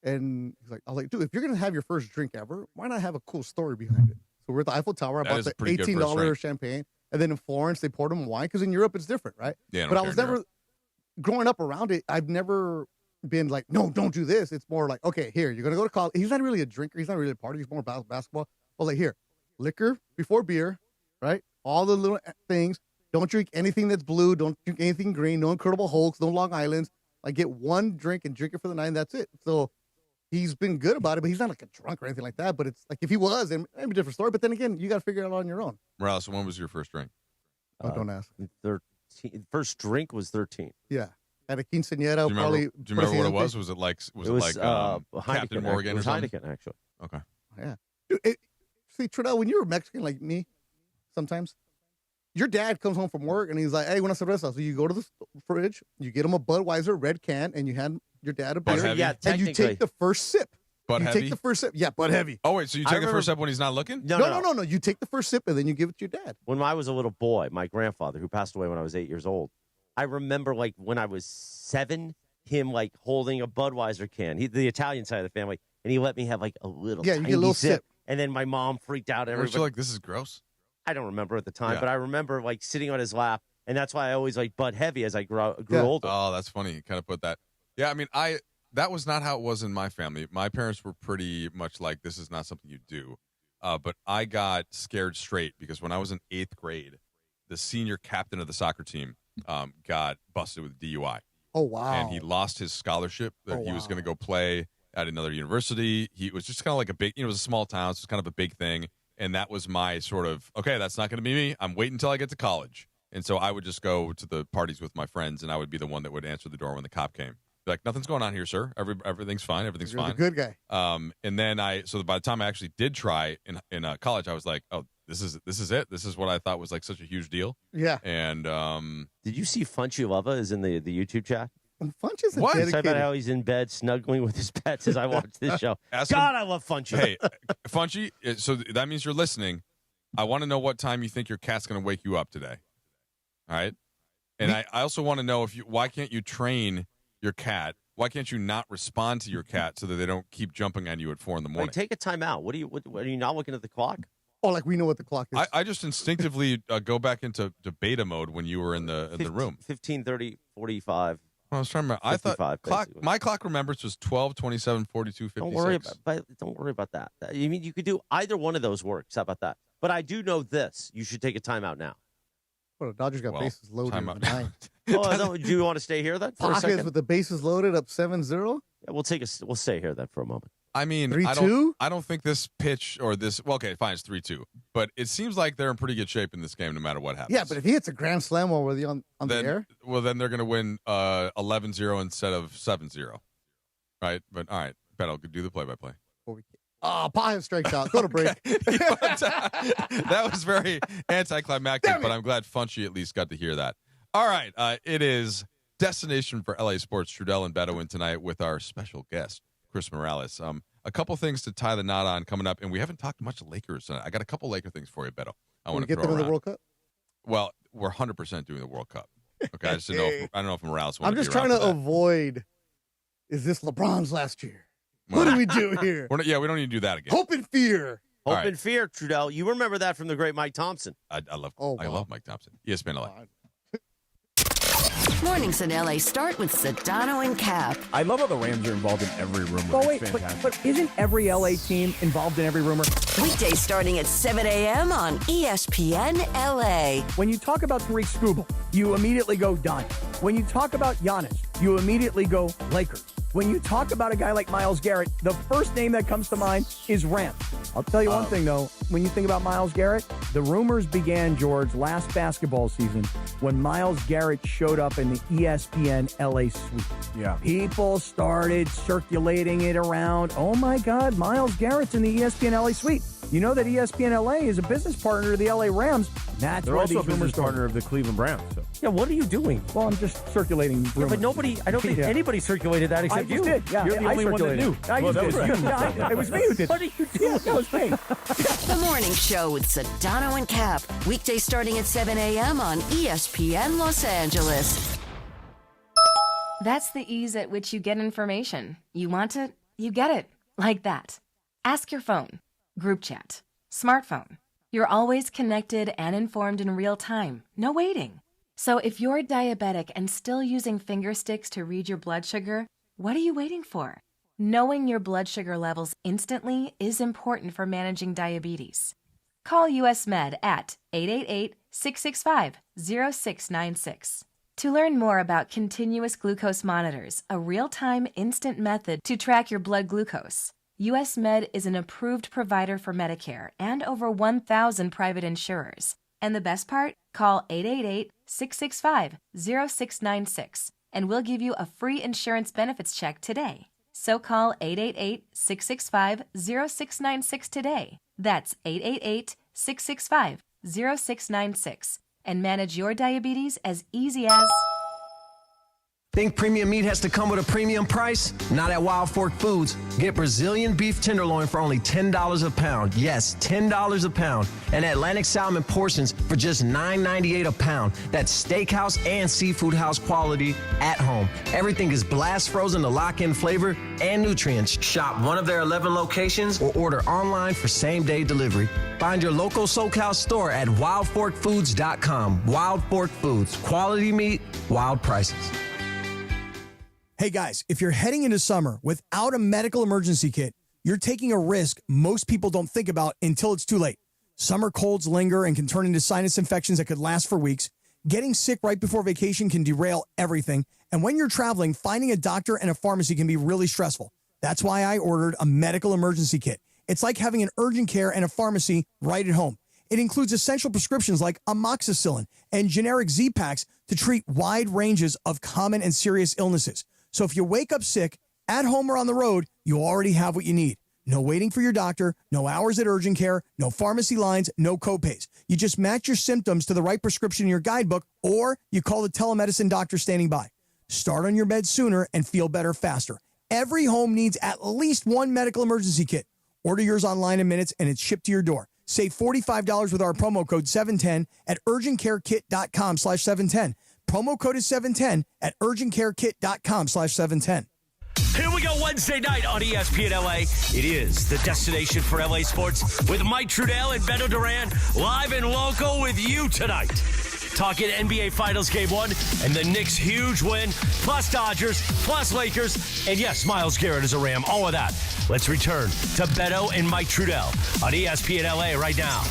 And he's like, I was like, dude, if you're gonna have your first drink ever, why not have a cool story behind it? So we're at the Eiffel Tower. I bought the $18 champagne, and then in Florence they poured him wine because in Europe it's different, right? Yeah, but I was never growing up around it. I've never been like, no, don't do this. It's more like, okay, here, you're gonna go to college. He's not really a drinker. He's not really a party. He's more about basketball. But like, here, liquor before beer, right? All the little things. Don't drink anything that's blue. Don't drink anything green. No Incredible Hulks. No Long Islands. Like, get one drink and drink it for the night, and that's it. So he's been good about it, but he's not like a drunk or anything like that. But it's like, if he was, then it'd be a different story. But then again, you got to figure it out on your own. Morales, when was your first drink? Don't ask. 13. First drink was 13. Yeah. At a quinceañera, Do you remember what it was? Was it like Captain Morgan it was or something? Heineken, actually. Okay. Yeah. Dude, see, Trudell, when you were Mexican like me, sometimes, your dad comes home from work and he's like, hey, una cerveza. So you go to the fridge, you get him a Budweiser red can, and you hand your dad a beer. Yeah, and you take the first sip. Bud you Heavy? take the first sip. Yeah, Bud Heavy. Oh, wait, so you take the first sip when he's not looking? No. You take the first sip and then you give it to your dad. When I was a little boy, my grandfather, who passed away when I was 8 years old, I remember like when I was 7, him like holding a Budweiser can. He, the Italian side of the family, and he let me have like a little you tiny get a little sip. And then my mom freaked out. Weren't you like, this is gross? I don't remember at the time, Yeah. but I remember like sitting on his lap, and that's why I always like Bud Heavy as I grew older. Oh, that's funny. You kind of put that. Yeah, I mean, that was not how it was in my family. My parents were pretty much like, this is not something you do. But I got scared straight because when I was in 8th grade, the senior captain of the soccer team got busted with DUI. Oh, wow. And he lost his scholarship that he was going to go play at another university. He was just kind of like a big, it was a small town, so it was kind of a big thing. And that was my sort of, okay, that's not going to be me. I'm waiting until I get to college. And so I would just go to the parties with my friends, and I would be the one that would answer the door when the cop came. Be like, nothing's going on here, sir. Everything's fine. Everything's You're fine. the good guy. And then so by the time I actually did try in college, I was like, oh, this is it. This is what I thought was like such a huge deal. Yeah. And did you see Funchy Lova is in the YouTube chat? Funch is What? Talk about how he's in bed snuggling with his pets as I watch this show. Ask him- God, I love Funchy. Hey, Funchy, so that means you're listening. I want to know what time you think your cat's going to wake you up today. All right? And I also want to know why can't you train your cat? Why can't you not respond to your cat so that they don't keep jumping on you at 4 a.m? Wait, take a time out. What are you not looking at the clock? Oh, like we know what the clock is. I just instinctively go back into beta mode when you were in the room. 15, 30, 45. I was trying to remember. I thought my clock remembers was 12, 27, 42, 56. Don't worry about that. You mean you could do either one of those works? How about that? But I do know this. You should take a timeout now. Well, the Dodgers got bases loaded in the ninth. Do you want to stay here then? For a Pockets second? with the bases loaded up 7-0. Yeah, we'll stay here then for a moment. I mean, 3-2? I don't think this pitch or this. Well, okay, fine, it's 3-2, but it seems like they're in pretty good shape in this game, no matter what happens. Yeah, but if he hits a grand slam while we're on the air, well, then they're going to win 11-0 instead of 7-0, right? But all right, Beto, do the play-by-play. Paja strikes out. Go to break. That was very anticlimactic, but I'm glad Funchy at least got to hear that. All right, it is Destination for LA Sports. Trudell and Beto in tonight with our special guest, Chris Morales. A couple things to tie the knot on coming up, and we haven't talked much Lakers tonight. I got a couple Laker things for you, Beto. I want to get them in the World Cup. Well, we're 100% doing the World Cup. Okay, I just didn't know. I don't know if Morales. I'm just trying to avoid. Is this LeBron's last year? What do we do here? We don't need to do that again. Hope and fear. Hope and fear, Trudell. You remember that from the great Mike Thompson. I love Mike Thompson. ESPN LA. Mornings in LA start with Sedano and Cap. I love how the Rams are involved in every rumor. Oh, wait, but isn't every LA team involved in every rumor? Weekdays starting at 7 a.m. on ESPN LA. When you talk about Tariq Skubal, you immediately go Don. When you talk about Giannis, you immediately go Lakers. When you talk about a guy like Myles Garrett, the first name that comes to mind is Rams. I'll tell you one thing, though. When you think about Myles Garrett, the rumors began, George, last basketball season when Myles Garrett showed up in the ESPN LA suite. Yeah. People started circulating it around. Oh, my God, Myles Garrett's in the ESPN LA suite. You know that ESPN LA is a business partner of the LA Rams. That's They're where also these a business rumors partner of the Cleveland Browns. So. Yeah, what are you doing? Well, I'm just circulating rumors. Yeah, but nobody, I don't think anybody circulated that except I just you. did. Yeah, You're the only one that knew. Well, that was you. Yeah, it was me who did. What are you doing? Yeah, that was me. The Morning Show with Sedano and Cap. Weekdays starting at 7 a.m. on ESPN Los Angeles. That's the ease at which you get information. You want it, you get it. Like that. Ask your phone. Group chat. Smartphone. You're always connected and informed in real time. No waiting. So if you're diabetic and still using finger sticks to read your blood sugar, what are you waiting for? Knowing your blood sugar levels instantly is important for managing diabetes. Call US Med at 888-665-0696. To learn more about continuous glucose monitors, a real-time instant method to track your blood glucose, US Med is an approved provider for Medicare and over 1,000 private insurers. And the best part? Call 888-665-0696 and we'll give you a free insurance benefits check today. So call 888-665-0696 today. That's 888-665-0696 and manage your diabetes as easy as... Think premium meat has to come with a premium price? Not at Wild Fork Foods. Get Brazilian beef tenderloin for only $10 a pound. Yes, $10 a pound. And Atlantic salmon portions for just $9.98 a pound. That's steakhouse and seafood house quality at home. Everything is blast frozen to lock in flavor and nutrients. Shop one of their 11 locations or order online for same-day delivery. Find your local SoCal store at wildforkfoods.com. Wild Fork Foods. Quality meat, wild prices. Hey guys, if you're heading into summer without a medical emergency kit, you're taking a risk most people don't think about until it's too late. Summer colds linger and can turn into sinus infections that could last for weeks. Getting sick right before vacation can derail everything. And when you're traveling, finding a doctor and a pharmacy can be really stressful. That's why I ordered a medical emergency kit. It's like having an urgent care and a pharmacy right at home. It includes essential prescriptions like amoxicillin and generic Z-Paks to treat wide ranges of common and serious illnesses. So if you wake up sick, at home or on the road, you already have what you need. No waiting for your doctor, no hours at urgent care, no pharmacy lines, no copays. You just match your symptoms to the right prescription in your guidebook, or you call the telemedicine doctor standing by. Start on your bed sooner and feel better faster. Every home needs at least one medical emergency kit. Order yours online in minutes, and it's shipped to your door. Save $45 with our promo code 710 at urgentcarekit.com/710. Promo code is 710 at urgentcarekit.com/710. Here we go, Wednesday night on ESPN LA. It is the destination for LA sports with Mike Trudell and Beto Duran, live and local with you tonight. Talking NBA Finals Game 1 and the Knicks' huge win, plus Dodgers, plus Lakers, and yes, Myles Garrett is a Ram, all of that. Let's return to Beto and Mike Trudell on ESPN LA right now.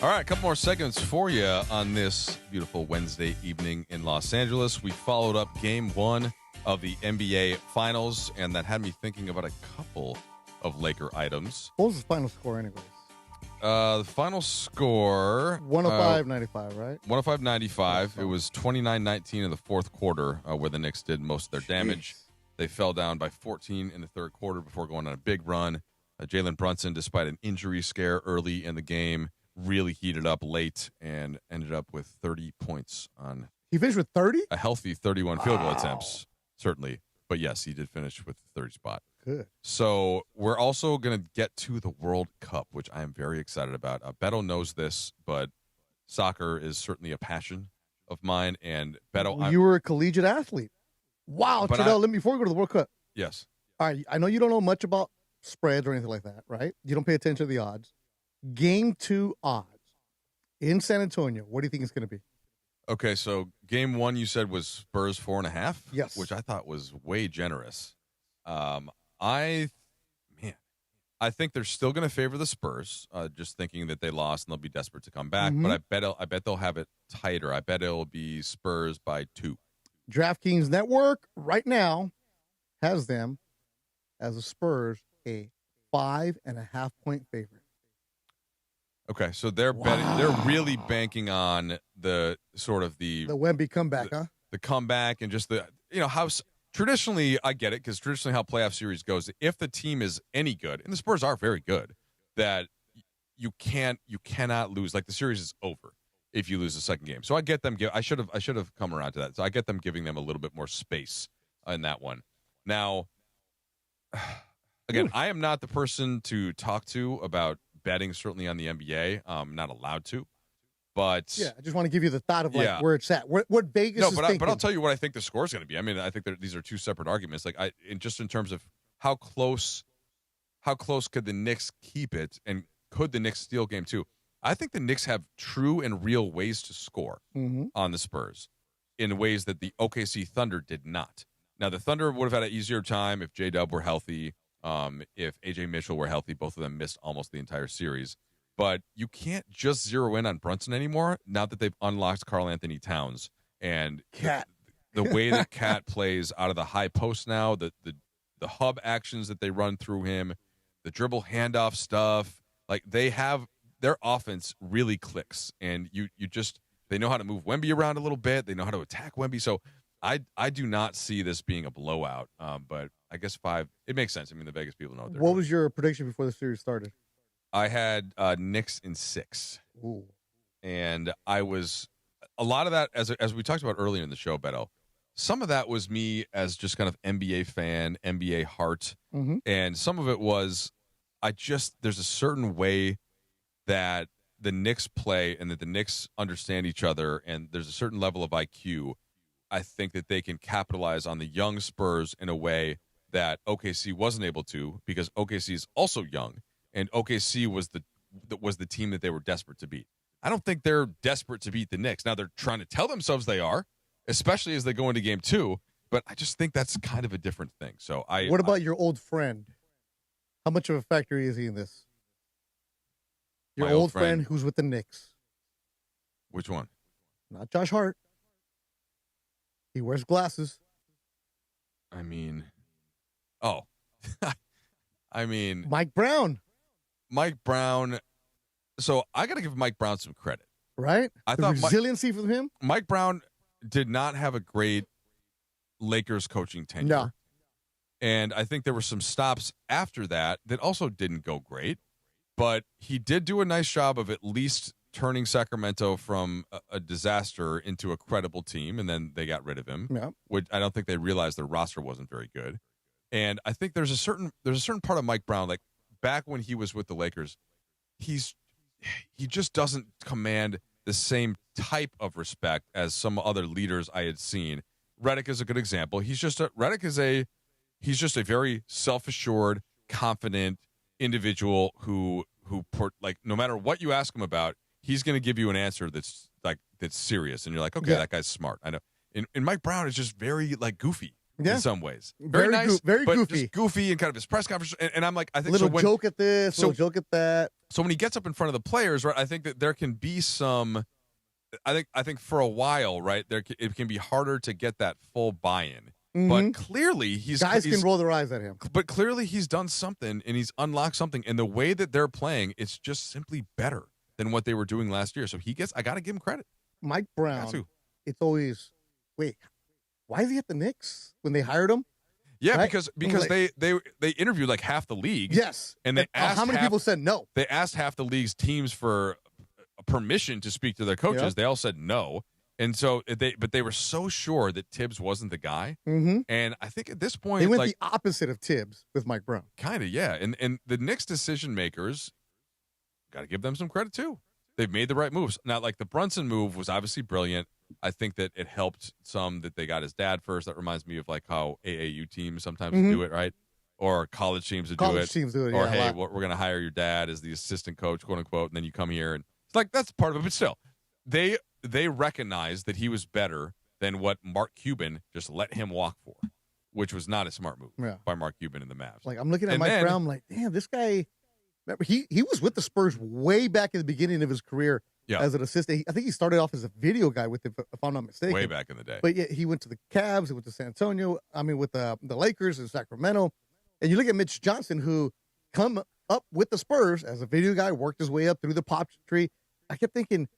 All right, a couple more segments for you on this beautiful Wednesday evening in Los Angeles. We followed up Game 1 of the NBA Finals, and that had me thinking about a couple of Laker items. What was the final score anyways? The final score... 105-95, right? 105-95. It was 29-19 in the fourth quarter where the Knicks did most of their damage. They fell down by 14 in the third quarter before going on a big run. Jalen Brunson, despite an injury scare early in the game, really heated up late and ended up with 30 points on... He finished with 30? A healthy 31 field goal attempts, certainly. But yes, he did finish with the third spot. Good. So we're also going to get to the World Cup, which I am very excited about. Beto knows this, but soccer is certainly a passion of mine. And Beto... You were a collegiate athlete. Wow, Trudell, before we go to the World Cup. Yes. All right, I know you don't know much about spreads or anything like that, right? You don't pay attention to the odds. Game 2 odds in San Antonio, what do you think it's going to be? Okay, so Game 1 you said was Spurs 4.5? Yes. Which I thought was way generous. I think they're still going to favor the Spurs, just thinking that they lost and they'll be desperate to come back. Mm-hmm. But I bet they'll have it tighter. I bet it'll be Spurs by 2. DraftKings Network right now has them as the Spurs a 5.5-point favorite. Okay, so they're betting. They're really banking on the sort of the Wemby comeback, the comeback, and just how traditionally I get it because traditionally how playoff series goes. If the team is any good, and the Spurs are very good, that you cannot lose. Like the series is over if you lose the second game. So I get them. I should have come around to that. So I get them giving them a little bit more space in that one. Now, again, I am not the person to talk to about betting, certainly on the NBA. I'm not allowed to, but I just want to give you the thought of where it's at. What Vegas is thinking. But I'll tell you what I think the score is going to be. I mean, I think these are two separate arguments. Like in terms of how close could the Knicks keep it, and could the Knicks steal Game 2? I think the Knicks have true and real ways to score on the Spurs in ways that the OKC Thunder did not. Now, the Thunder would have had an easier time if J-Dub were healthy. If A.J. Mitchell were healthy, both of them missed almost the entire series. But you can't just zero in on Brunson anymore now that they've unlocked Karl Anthony Towns. And the way that Cat plays out of the high post now, the hub actions that they run through him, the dribble handoff stuff, like their offense really clicks. And they know how to move Wemby around a little bit. They know how to attack Wemby. So I do not see this being a blowout, but I guess 5, it makes sense. I mean, the Vegas people know what they're doing. Was your prediction before the series started? I had Knicks in 6. Ooh. And I was a lot of that, as we talked about earlier in the show, Beto, some of that was me as just kind of NBA fan, NBA heart. Mm-hmm. And some of it was there's a certain way that the Knicks play and that the Knicks understand each other, and there's a certain level of IQ. I think that they can capitalize on the young Spurs in a way that OKC wasn't able to, because OKC is also young, and OKC was the team that they were desperate to beat. I don't think they're desperate to beat the Knicks. Now, they're trying to tell themselves they are, especially as they go into Game 2, but I just think that's kind of a different thing. So What about your old friend? How much of a factor is he in this? Your old friend who's with the Knicks. Which one? Not Josh Hart. He wears glasses. I mean, I mean, Mike Brown. So I got to give Mike Brown some credit. Right? I the thought resiliency from him? Mike Brown did not have a great Lakers coaching tenure. No. And I think there were some stops after that also didn't go great. But he did do a nice job of at least turning Sacramento from a disaster into a credible team, and then they got rid of him. Yeah. Which I don't think they realized their roster wasn't very good. And I think there's a certain part of Mike Brown, like back when he was with the Lakers, he just doesn't command the same type of respect as some other leaders I had seen. Redick is a good example. He's just a very self-assured, confident individual who no matter what you ask him about, he's going to give you an answer that's serious, and you're like, okay, that guy's smart. I know. And Mike Brown is just very like goofy in some ways. Very nice, very but goofy, just goofy, and kind of his press conference. And I'm like, I think little joke at this, little joke at that. So when he gets up in front of the players, right, I think that there can be some. I think for a while, right, it can be harder to get that full buy-in. But clearly, guys can roll their eyes at him. But clearly, he's done something, and he's unlocked something. And the way that they're playing, it's just simply better than what they were doing last year. So I got to give him credit. Mike Brown, it's always, wait, why is he at the Knicks when they hired him? Yeah, right? because they interviewed like half the league. Yes, and they asked how many people said no. They asked half the league's teams for permission to speak to their coaches. Yep. They all said no. And so they were so sure that Tibbs wasn't the guy. Mm-hmm. And I think at this point, they went the opposite of Tibbs with Mike Brown. Kind of, yeah. And the Knicks decision makers, got to give them some credit too. They've made the right moves. Now, like the Brunson move was obviously brilliant. I think that it helped some that they got his dad first. That reminds me of like how AAU teams sometimes do it, right? Or college teams do it. Or, hey, we're going to hire your dad as the assistant coach, quote unquote, and then you come here. And it's like, that's part of it. But still, they recognized that he was better than what Mark Cuban just let him walk for, which was not a smart move by Mark Cuban and the Mavs. Like, I'm looking at Mike Brown, I'm like, damn, this guy, remember, he was with the Spurs way back in the beginning of his career as an assistant. I think he started off as a video guy with them, if I'm not mistaken. Way back in the day. But yeah, he went to the Cavs, he went to San Antonio, with the Lakers and Sacramento. And you look at Mitch Johnson, who come up with the Spurs as a video guy, worked his way up through the pop tree. I kept thinking,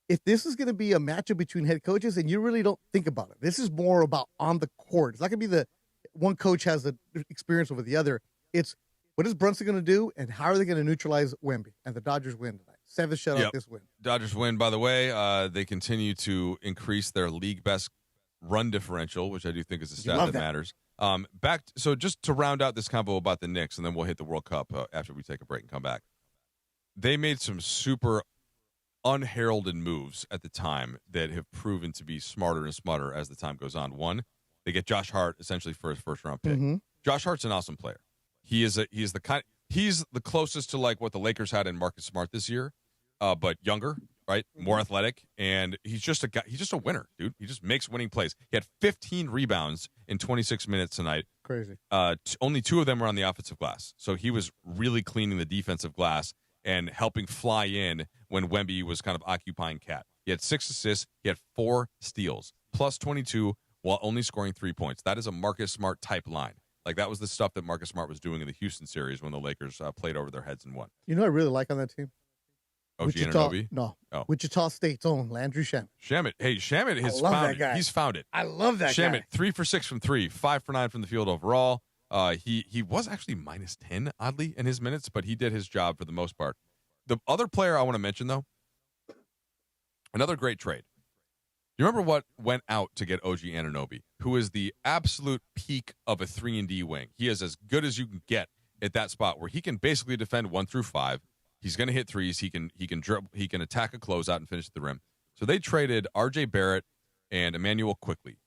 if this is going to be a matchup between head coaches, and you really don't think about it, this is more about on the court. It's not going to be the one coach has the experience over the other. It's what is Brunson going to do, and how are they going to neutralize Wemby? And the Dodgers win tonight. 7 shutout this win. Dodgers win, by the way. They continue to increase their league best run differential, which I do think is a stat that matters. So just to round out this combo about the Knicks, and then we'll hit the World Cup after we take a break and come back. They made some super unheralded moves at the time that have proven to be smarter and smarter as the time goes on. One, they get Josh Hart essentially for his first round pick. Josh Hart's an awesome player. He's the closest to like what the Lakers had in Marcus Smart this year, but younger, right? More athletic, and he's just a guy. He's just a winner, dude. He just makes winning plays. He had 15 rebounds in 26 minutes tonight. Crazy. Only 2 of them were on the offensive glass, so he was really cleaning the defensive glass and helping fly in when Wemby was kind of occupying Cat. He had 6 assists. He had 4 steals, plus 22, while only scoring 3 points. That is a Marcus Smart type line. Like, that was the stuff that Marcus Smart was doing in the Houston series when the Lakers played over their heads and won. You know what I really like on that team? OG Anunoby? No. Oh. Wichita State's own Landry Shamet. Shamet has love found that guy. it. He's found it. I love that Shamet, guy. 3 for 6 from 3, 5 for 9 from the field overall. He was actually minus 10, oddly, in his minutes, but he did his job for the most part. The other player I want to mention, though, another great trade. You remember what went out to get OG Anunoby, who is the absolute peak of a 3-and-D wing. He is as good as you can get at that spot where he can basically defend 1 through 5. He's going to hit threes. He can dribble. He can attack a closeout and finish at the rim. So they traded R.J. Barrett and Emmanuel Quickly.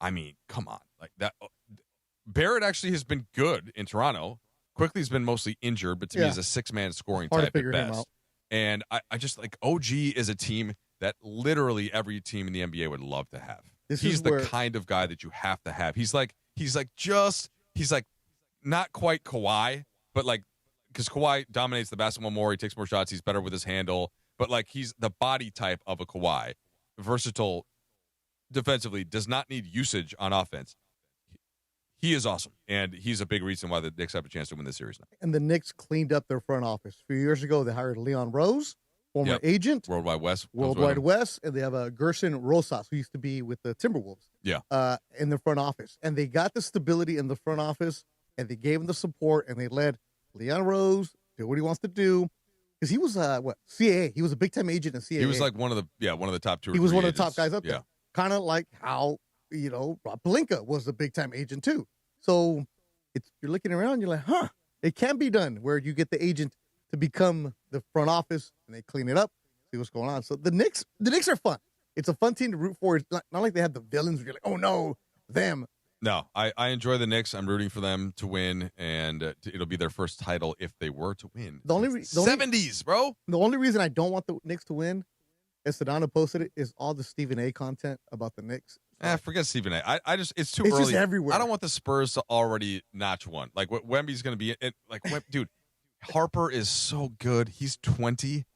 I mean, come on, like that. Barrett actually has been good in Toronto. Quickly's been mostly injured, but to me, he's a 6-man scoring type at best. And I just like OG is a team that literally every team in the NBA would love to have. He's the kind of guy that you have to have. He's like not quite Kawhi, but like, because Kawhi dominates the basketball more, he takes more shots, he's better with his handle, but like he's the body type of a Kawhi, versatile defensively, does not need usage on offense. He is awesome, and he's a big reason why the Knicks have a chance to win this series now. And the Knicks cleaned up their front office. A few years ago, they hired Leon Rose, former agent. Worldwide West. And they have a Gerson Rosas, who used to be with the Timberwolves. Yeah. In the front office. And they got the stability in the front office, and they gave him the support, and they let Leon Rose do what he wants to do. Because he was, CAA. He was a big-time agent in CAA. He was like one of the top two. He was one of the agents. top guys up there. Kind of like how, Rob Pelinka was a big-time agent, too. So you're looking around, you're like, it can be done where you get the agent to become the front office and they clean it up, see what's going on. So the Knicks are fun. It's a fun team to root for. It's not like they have the villains where you're like, oh no, them. No, I enjoy the Knicks. I'm rooting for them to win, and it'll be their first title if they were to win. The 70s, bro. The only reason I don't want the Knicks to win, as Sedano posted it, is all the Stephen A. content about the Knicks. Forget Stephen A. I just it's too It's early. just everywhere. I don't want the Spurs to already notch one. Like what Wemby's going to be. Dude, Harper is so good. He's 20.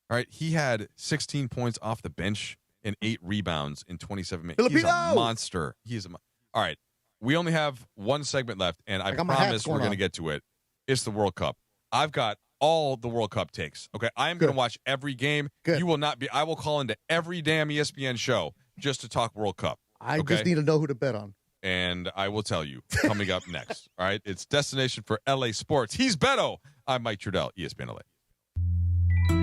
All right, he had 16 points off the bench and 8 rebounds in 27 minutes. He's a monster. All right, we only have one segment left, and I promise we're going to get to it. It's the World Cup. I've got all the World Cup takes. Okay, I am going to watch every game. You will not be. I will call into every damn ESPN show just to talk World Cup. I just need to know who to bet on. And I will tell you coming up next. All right, it's Destination for LA Sports. He's Beto. I'm Mike Trudell, ESPN LA.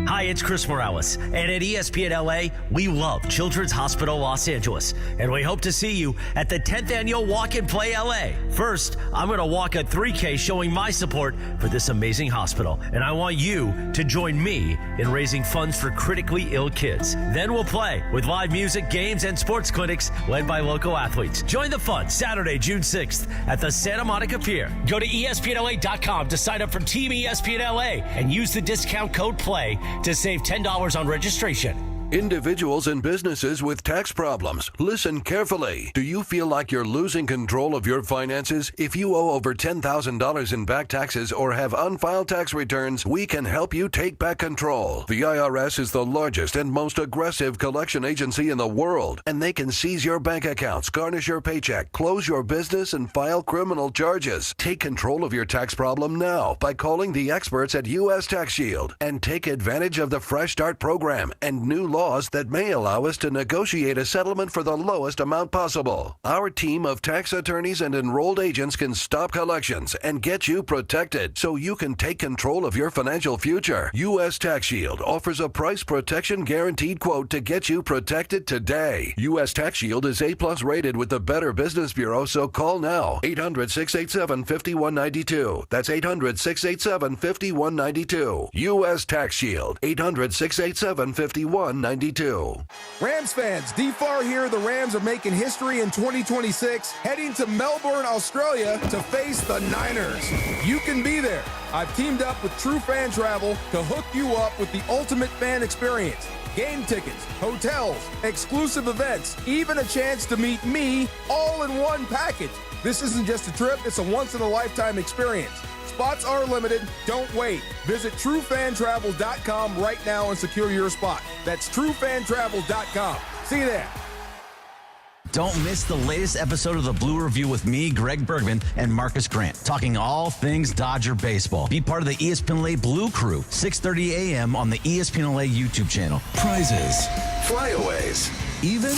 Hi, it's Chris Morales, and at ESPN LA, we love Children's Hospital Los Angeles, and we hope to see you at the 10th Annual Walk and Play LA. First, I'm going to walk a 3K showing my support for this amazing hospital, and I want you to join me in raising funds for critically ill kids. Then we'll play with live music, games, and sports clinics led by local athletes. Join the fun Saturday, June 6th at the Santa Monica Pier. Go to ESPNLA.com to sign up for Team ESPN LA and use the discount code PLAY to save $10 on registration. Individuals and businesses with tax problems, listen carefully. Do you feel like you're losing control of your finances? If you owe over $10,000 in back taxes or have unfiled tax returns, we can help you take back control. The IRS is the largest and most aggressive collection agency in the world, and they can seize your bank accounts, garnish your paycheck, close your business, and file criminal charges. Take control of your tax problem now by calling the experts at U.S. Tax Shield and take advantage of the Fresh Start program and new laws that may allow us to negotiate a settlement for the lowest amount possible. Our team of tax attorneys and enrolled agents can stop collections and get you protected so you can take control of your financial future. U.S. Tax Shield offers a price protection guaranteed quote to get you protected today. U.S. Tax Shield is A+ rated with the Better Business Bureau, so call now. 800-687-5192. That's 800-687-5192. U.S. Tax Shield. 800-687-5192. Rams fans, D-Far here. The Rams are making history in 2026, heading to Melbourne, Australia to face the Niners. You can be there. I've teamed up with True Fan Travel to hook you up with the ultimate fan experience. Game tickets, hotels, exclusive events, even a chance to meet me all in one package. This isn't just a trip, it's a once-in-a-lifetime experience. Spots are limited. Don't wait. Visit TrueFanTravel.com right now and secure your spot. That's TrueFanTravel.com. See you there. Don't miss the latest episode of the Blue Review with me, Greg Bergman, and Marcus Grant, talking all things Dodger baseball. Be part of the ESPN LA Blue Crew, 6:30 a.m. on the ESPN LA YouTube channel. Prizes, flyaways, even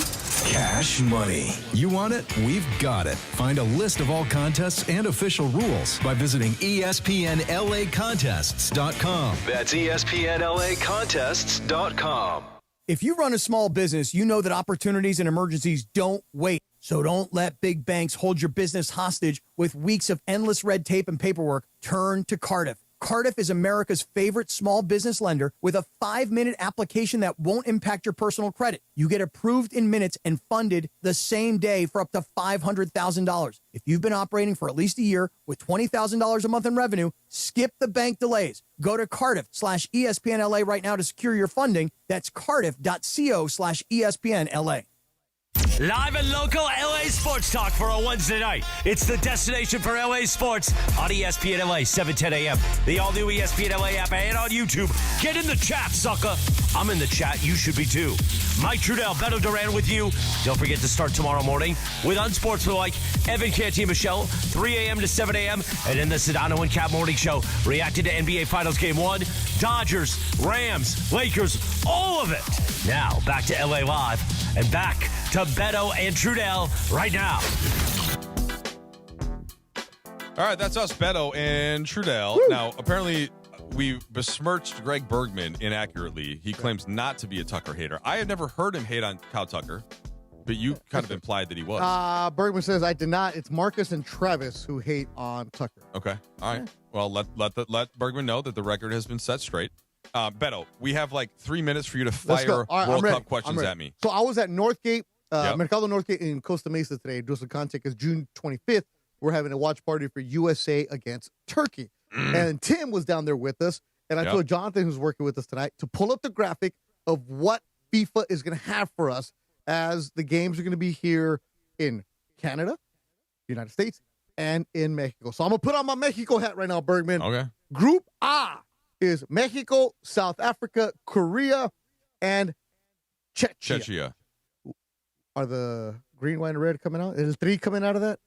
cash money. You want it? We've got it. Find a list of all contests and official rules by visiting ESPNLAcontests.com. That's ESPNLAcontests.com. If you run a small business, you know that opportunities and emergencies don't wait. So don't let big banks hold your business hostage with weeks of endless red tape and paperwork. Turn to Cardiff. Cardiff is America's favorite small business lender with a 5-minute application that won't impact your personal credit. You get approved in minutes and funded the same day for up to $500,000. If you've been operating for at least a year with $20,000 a month in revenue, skip the bank delays. Go to Cardiff/ESPNLA right now to secure your funding. That's cardiff.co/ESPNLA. Live and local LA sports talk for a Wednesday night. It's the destination for LA sports on ESPN LA, 7:10 a.m. The all-new ESPN LA app and on YouTube. Get in the chat, sucker. I'm in the chat. You should be too. Mike Trudell, Beto Duran with you. Don't forget to start tomorrow morning with Unsportsmanlike, Evan Canty Michelle, 3 a.m. to 7 a.m. And in the Sedano and Cap Morning Show, reacting to NBA Finals Game 1, Dodgers, Rams, Lakers, all of it. Now, back to LA Live and back to Beto and Trudell right now. All right, that's us, Beto and Trudell. Woo. Now, apparently, we besmirched Greg Bergman inaccurately. He claims not to be a Tucker hater. I have never heard him hate on Kyle Tucker, but you kind of implied that he was. Bergman says, I did not. It's Marcus and Travis who hate on Tucker. Okay. All right. Well, let Bergman know that the record has been set straight. Beto, we have like 3 minutes for you to fire World Cup questions at me. So I was at Northgate, Mercado Northgate in Costa Mesa today. Just the context is June 25th. We're having a watch party for USA against Turkey. And Tim was down there with us. And I told Jonathan, who's working with us tonight, to pull up the graphic of what FIFA is going to have for us as the games are going to be here in Canada, United States, and in Mexico. So I'm going to put on my Mexico hat right now, Bergman. Okay. Group A is Mexico, South Africa, Korea, and Czechia. Are the green, white, and red coming out? Is 3 coming out of that?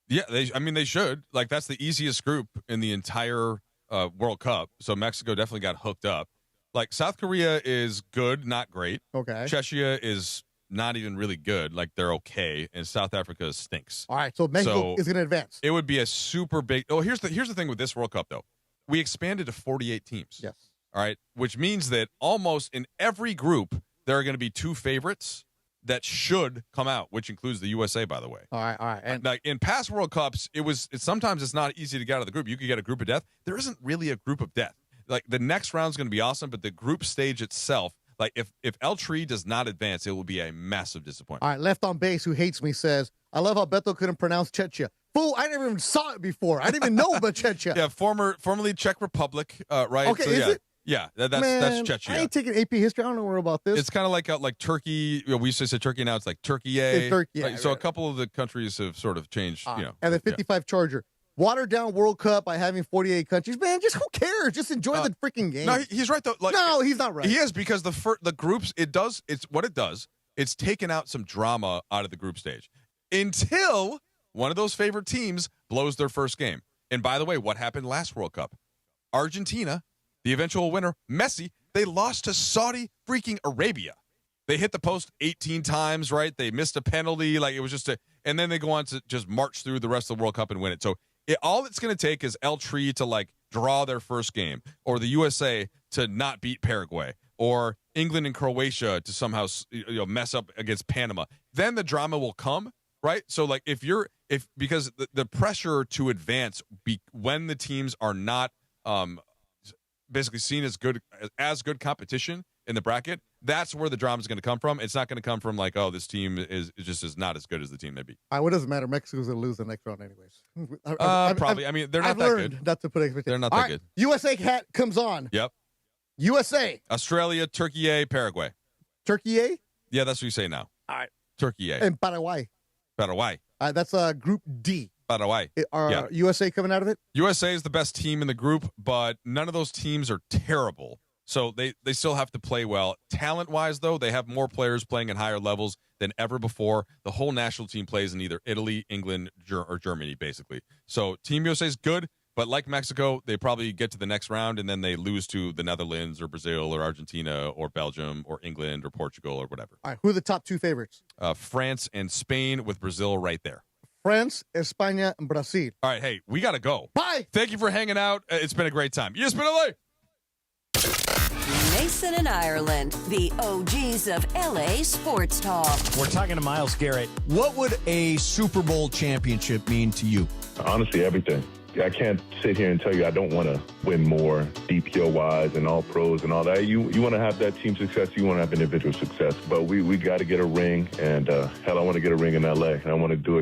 Yeah, they should. Like, that's the easiest group in the entire World Cup. So Mexico definitely got hooked up. Like, South Korea is good, not great. Okay. Czechia is not even really good. Like, they're okay. And South Africa stinks. All right, so Mexico is going to advance. It would be a super big. Oh, here's the thing with this World Cup, though. We expanded to 48 teams. Yes. All right, which means that almost in every group, there are going to be 2 favorites that should come out, which includes the USA, by the way. All right. And like in past World Cups, sometimes it's not easy to get out of the group. You could get a group of death. There isn't really a group of death. Like, the next round's going to be awesome, but the group stage itself, like if El Tri does not advance, it will be a massive disappointment. All right, Left on Base, who hates me, says, I love how Beto couldn't pronounce Czechia. Fool, I never even saw it before. I didn't even know about Czechia. Yeah, formerly Czech Republic, right? Okay, so, is it? Yeah, that's Czechia. I ain't taking AP history. I don't know where about this. It's kind of like Turkey. We used to say Turkey, now it's like Turkey. It's Turkey, right? So a couple of the countries have sort of changed. And the 55 Charger. Watered down World Cup by having 48 countries. Man, just who cares? Just enjoy the freaking game. No, he's right though. Like, no, he's not right. He is, because the groups, it's what it does. It's taken out some drama out of the group stage until one of those favorite teams blows their first game. And by the way, what happened last World Cup? Argentina, the eventual winner, Messi, they lost to Saudi freaking Arabia. They hit the post 18 times, right? They missed a penalty. Like, it was just and then they go on to just march through the rest of the World Cup and win it. So all it's going to take is El Tri to like draw their first game, or the USA to not beat Paraguay, or England and Croatia to somehow mess up against Panama. Then the drama will come, right? So like because the pressure to advance when the teams are not basically seen as good competition in the bracket, that's where the drama is going to come from. It's not going to come from like, oh, this team is not as good as the team they beat. All right, what does it matter? Mexico's going to lose the next round anyways. Probably. I mean, they're not I've that learned good. Not to put expectations. They're not All that right, good. USA hat comes on. Yep. USA. Australia, Turkey, Paraguay. Turkey? Yeah, that's what you say now. All right. Turkey. And Paraguay. Paraguay. That's Group D. Paraguay. Are USA coming out of it? USA is the best team in the group, but none of those teams are terrible. So they still have to play well. Talent-wise, though, they have more players playing at higher levels than ever before. The whole national team plays in either Italy, England, or Germany, basically. So Team USA is good, but like Mexico, they probably get to the next round, and then they lose to the Netherlands or Brazil or Argentina or Belgium or England or Portugal or whatever. All right, who are the top 2 favorites? France and Spain, with Brazil right there. France, España, and Brazil. All right, hey, we got to go. Bye. Thank you for hanging out. It's been a great time. ESPN LA. Mason and Ireland, the OGs of LA sports talk. We're talking to Myles Garrett. What would a Super Bowl championship mean to you? Honestly, everything. I can't sit here and tell you I don't want to win more DPO-wise and all pros and all that. You want to have that team success. You want to have individual success. But we got to get a ring. And, hell, I want to get a ring in L.A. And I want to do it